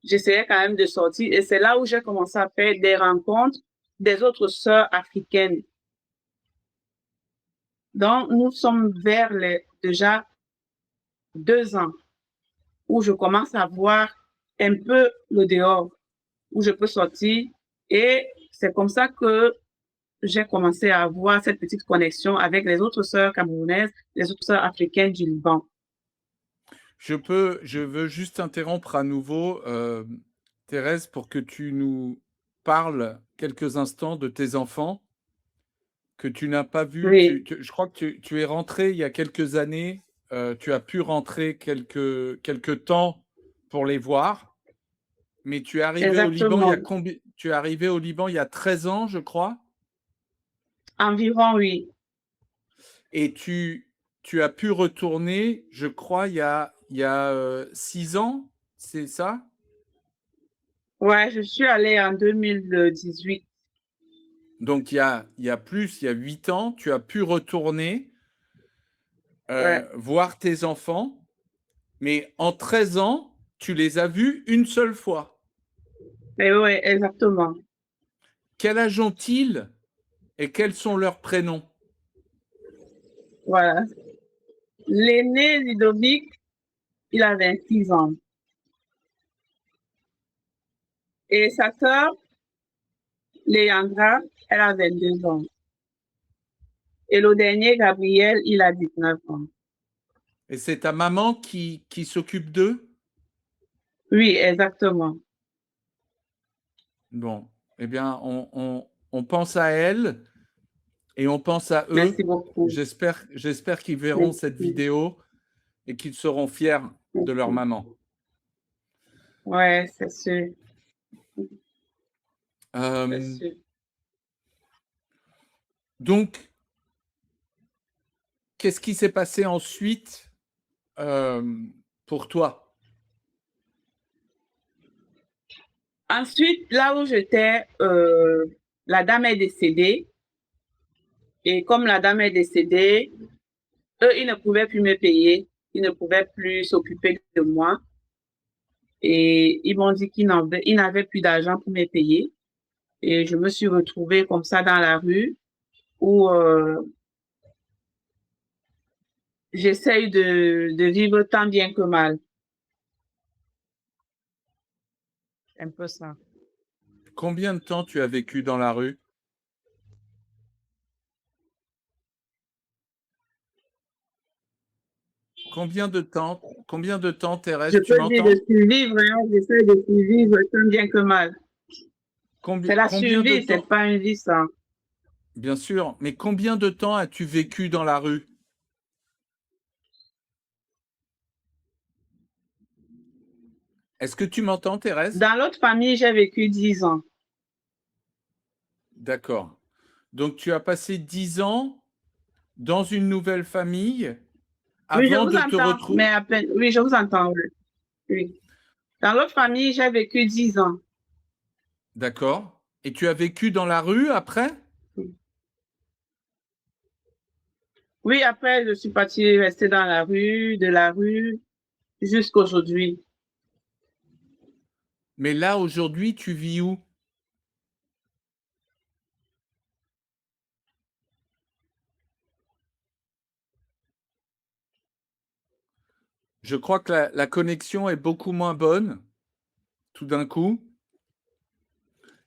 J'essayais quand même de sortir et c'est là où j'ai commencé à faire des rencontres des autres sœurs africaines. Donc, nous sommes vers les déjà 2 ans où je commence à voir un peu le dehors, où je peux sortir. Et c'est comme ça que j'ai commencé à avoir cette petite connexion avec les autres sœurs camerounaises, les autres sœurs africaines du Liban. Je veux juste interrompre à nouveau, Thérèse, pour que tu nous parles quelques instants de tes enfants que tu n'as pas vus. Oui, Je crois que tu es rentré il y a quelques années. Tu as pu rentrer quelques temps pour les voir, mais tu es arrivé au Liban il y a exactement. combien? Tu es arrivé au Liban il y a 13 ans, je crois, Environ, oui. et tu as pu retourner, je crois, il y a 6 ans, c'est ça? Ouais, je suis allée en 2018. Donc, il y a 8 ans, tu as pu retourner Ouais, voir tes enfants, mais en 13 ans, tu les as vus une seule fois. mais ouais, exactement. Quel âge ont-ils et quels sont leurs prénoms? Voilà. L'aîné Ludovic, il a 26 ans. Et sa sœur, Léandra, elle a 22 ans. Et le dernier, Gabriel, il a 19 ans. Et c'est ta maman qui s'occupe d'eux? Oui, exactement. Bon, eh bien, on pense à elle et on pense à Merci eux. beaucoup. J'espère qu'ils verront cette Merci. vidéo et qu'ils seront fiers de leur Merci. maman. Ouais, c'est sûr. C'est Euh, sûr. donc, qu'est-ce qui s'est passé ensuite pour toi? Ensuite, là où j'étais, la dame est décédée. Et comme la dame est décédée, eux, ils ne pouvaient plus me payer. Ils ne pouvaient plus s'occuper de moi. Et ils m'ont dit ils n'avaient plus d'argent pour me payer. Et je me suis retrouvée comme ça dans la rue où j'essaye de vivre tant bien que mal. Un peu ça. Combien de temps tu as vécu dans la rue? Combien de temps, Je Thérèse, tu peux dire de m'entends? survivre, hein, j'essaie de survivre tant bien que mal. C'est la Combien de survie, c'est temps? pas une vie, ça. Bien sûr, mais combien de temps as-tu vécu dans la rue? Est-ce que tu m'entends, Thérèse? Dans l'autre famille, j'ai vécu 10 ans. D'accord. Donc, tu as passé 10 ans dans une nouvelle famille Oui, je avant vous de te entends, mais retrouver. à peine. Oui, je vous entends. Oui. Oui. Dans l'autre famille, j'ai vécu 10 ans. D'accord. Et tu as vécu dans la rue après? Oui, après, je suis partie rester dans de la rue jusqu'aujourd'hui. Mais là, aujourd'hui, tu vis où? Je crois que la connexion est beaucoup moins bonne, tout d'un coup.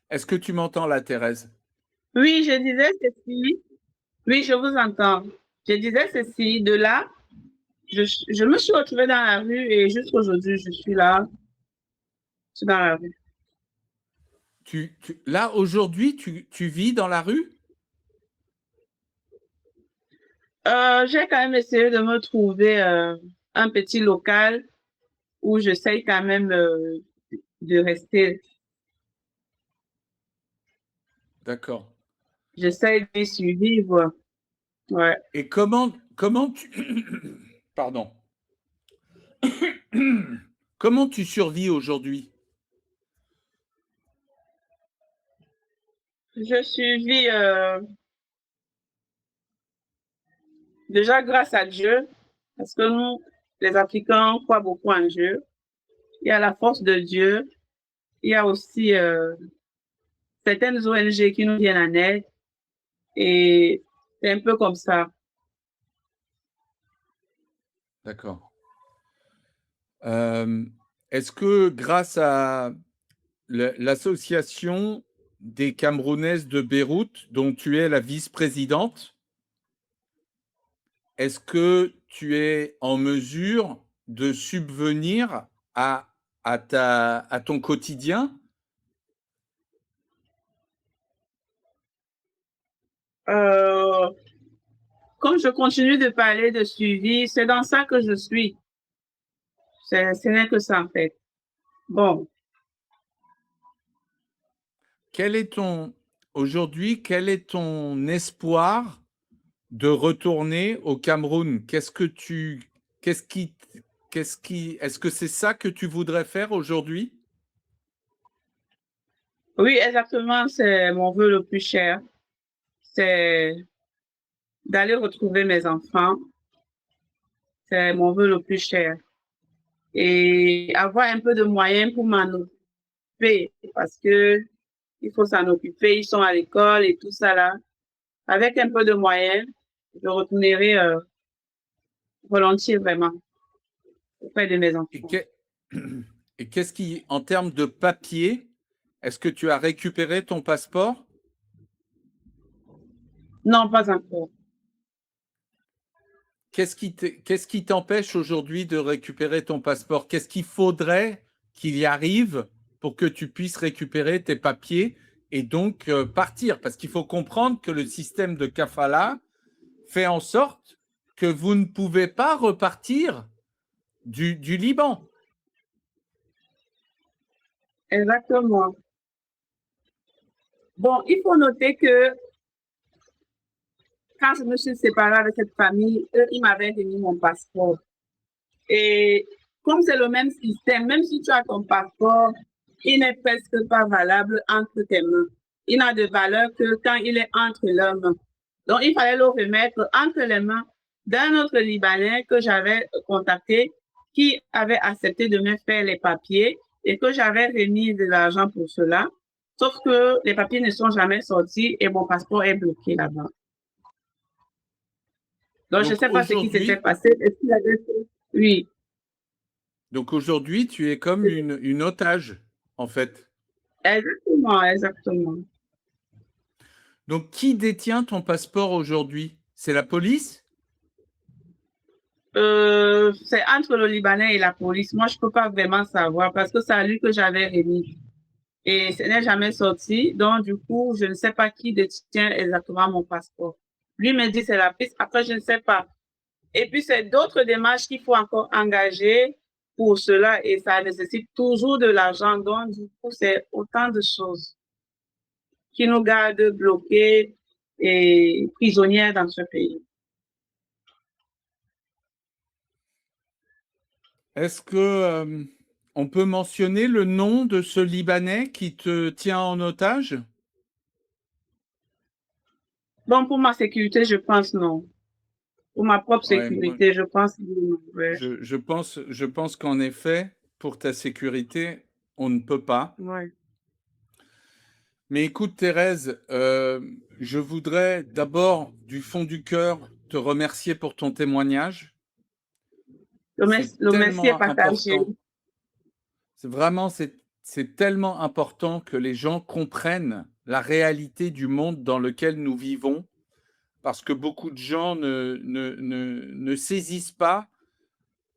Est-ce que tu m'entends là, Thérèse? Oui, je disais ceci. Oui, je vous entends. Je disais ceci. De là, je me suis retrouvée dans la rue et jusqu'aujourd'hui, je suis là, je suis dans la rue. Là, aujourd'hui, tu vis dans la rue? J'ai quand même essayé de me trouver un petit local où j'essaye quand même de rester. D'accord. J'essaye de survivre. Ouais. Et comment tu... Pardon. Comment tu survis aujourd'hui? Je survis déjà grâce à Dieu, parce que nous, les Africains, on croit beaucoup en Dieu. Il y a la force de Dieu. Il y a aussi certaines ONG qui nous viennent en aide. Et c'est un peu comme ça. D'accord. Est-ce que grâce à l'association des Camerounaises de Beyrouth, dont tu es la vice-présidente, est-ce que tu es en mesure de subvenir à, à ton quotidien? Euh, Comme je continue de parler de suivi, c'est dans ça que je suis. Ce n'est que ça, en fait. Bon, Quel est aujourd'hui, quel est ton espoir de retourner au Cameroun? Qu'est-ce qui, est-ce que c'est ça que tu voudrais faire aujourd'hui? oui, exactement, c'est mon vœu le plus cher. C'est d'aller retrouver mes enfants. C'est mon vœu le plus cher. Et avoir un peu de moyens pour m'en occuper parce que il faut s'en occuper. Ils sont à l'école et tout ça là. Avec un peu de moyens, je retournerai volontiers vraiment auprès de mes Et enfants. et qu'est-ce qui, en termes de papier, est-ce que tu as récupéré ton passeport? Non, pas encore. Qu'est-ce qui t'empêche aujourd'hui de récupérer ton passeport? Qu'est-ce qu'il faudrait qu'il y arrive pour que tu puisses récupérer tes papiers et donc partir? Parce qu'il faut comprendre que le système de kafala fait en sorte que vous ne pouvez pas repartir du Liban. Exactement. Bon, il faut noter que quand je me suis séparée avec cette famille, eux, ils m'avaient remis mon passeport. Et comme c'est le même système, même si tu as ton passeport, il n'est presque pas valable entre tes mains. Il n'a de valeur que quand il est entre leurs mains. Donc, il fallait le remettre entre les mains d'un autre Libanais que j'avais contacté, qui avait accepté de me faire les papiers et que j'avais remis de l'argent pour cela. Sauf que les papiers ne sont jamais sortis et mon passeport est bloqué là-bas. Donc, je ne Donc sais pas ce qui s'était aujourd'hui, passé. Est-ce qu'il avait fait? Oui, donc aujourd'hui, tu es comme une otage, en fait. exactement, exactement. Donc, qui détient ton passeport aujourd'hui? C'est la police? C'est entre le Libanais et la police. Moi, je peux pas vraiment savoir parce que c'est à lui que j'avais remis. Et ce n'est jamais sorti. Donc, du coup, je ne sais pas qui détient exactement mon passeport. Lui me dit c'est la police. Après, je ne sais pas. Et puis, c'est d'autres démarches qu'il faut encore engager pour cela et ça nécessite toujours de l'argent. Donc, du coup, c'est autant de choses qui nous gardent bloqués et prisonniers dans ce pays. Est-ce que on peut mentionner le nom de ce Libanais qui te tient en otage? Bon, pour ma sécurité, je pense non. Pour ma propre Ouais, moi, sécurité, je pense non. Ouais. je pense qu'en effet, pour ta sécurité, on ne peut pas. Ouais. Mais écoute, Thérèse, je voudrais d'abord, du fond du cœur, te remercier pour ton témoignage. C'est Le merci est tellement partagé. important. C'est vraiment, c'est tellement important que les gens comprennent la réalité du monde dans lequel nous vivons, parce que beaucoup de gens ne saisissent pas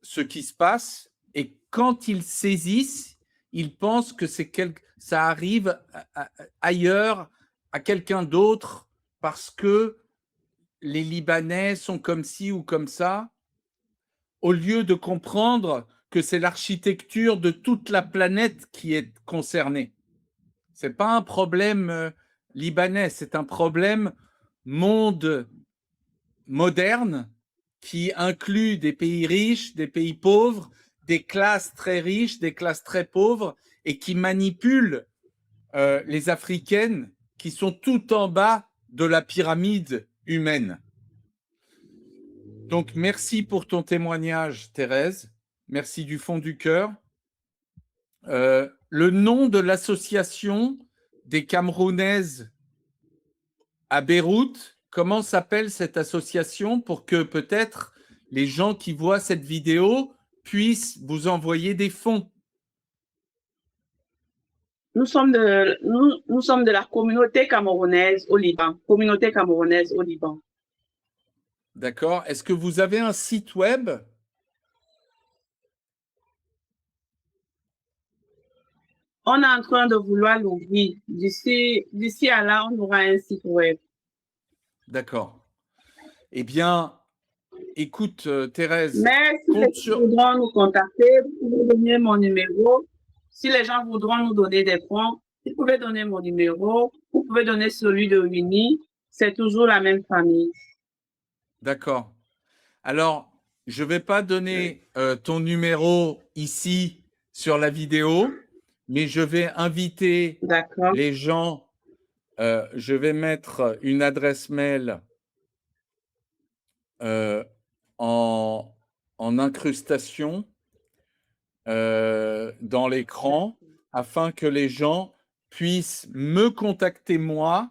ce qui se passe, et quand ils saisissent, ils pensent que ça arrive ailleurs, à quelqu'un d'autre, parce que les Libanais sont comme ci ou comme ça, au lieu de comprendre que c'est l'architecture de toute la planète qui est concernée. C'est pas un problème libanais, c'est un problème monde moderne qui inclut des pays riches, des pays pauvres, des classes très riches, des classes très pauvres, et qui manipule les Africaines qui sont tout en bas de la pyramide humaine. Donc, merci pour ton témoignage, Thérèse. Merci du fond du cœur. Le nom de l'association des Camerounaises à Beyrouth, comment s'appelle cette association pour que peut-être les gens qui voient cette vidéo puissent vous envoyer des fonds? Nous sommes de la communauté camerounaise au Liban. Communauté camerounaise au Liban. D'accord. Est-ce que vous avez un site web? On est en train de vouloir l'ouvrir. D'ici à là, on aura un site web. D'accord. Eh bien, écoute, Thérèse, Mais si les compte gens sur... voudront nous contacter, vous pouvez donner mon numéro. Si les gens voudront nous donner des fonds, vous pouvez donner mon numéro. Vous pouvez donner celui de Winnie. C'est toujours la même famille. D'accord. Alors, je ne vais pas donner ton numéro ici sur la vidéo, mais je vais inviter D'accord. les gens. Je vais mettre une adresse mail en, en incrustation dans l'écran afin que les gens puissent me contacter moi,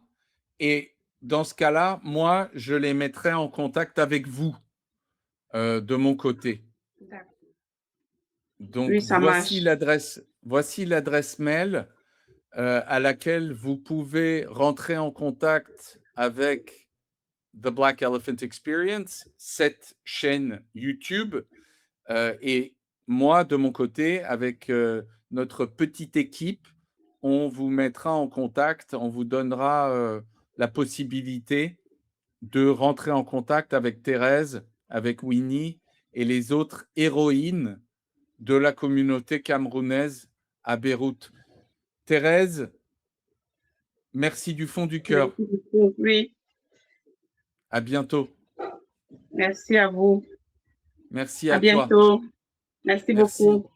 et dans ce cas-là, moi, je les mettrai en contact avec vous de mon côté. Donc, Oui, ça marche. voici l'adresse mail à laquelle vous pouvez rentrer en contact avec The Black Elephant Experience, cette chaîne YouTube, et moi, de mon côté, avec notre petite équipe, on vous mettra en contact, on vous donnera la possibilité de rentrer en contact avec Thérèse, avec Winnie et les autres héroïnes de la communauté camerounaise à Beyrouth. Thérèse, merci du fond du cœur. Merci beaucoup. Oui, À bientôt. merci à vous. Merci À à toi. bientôt. Merci Merci. beaucoup.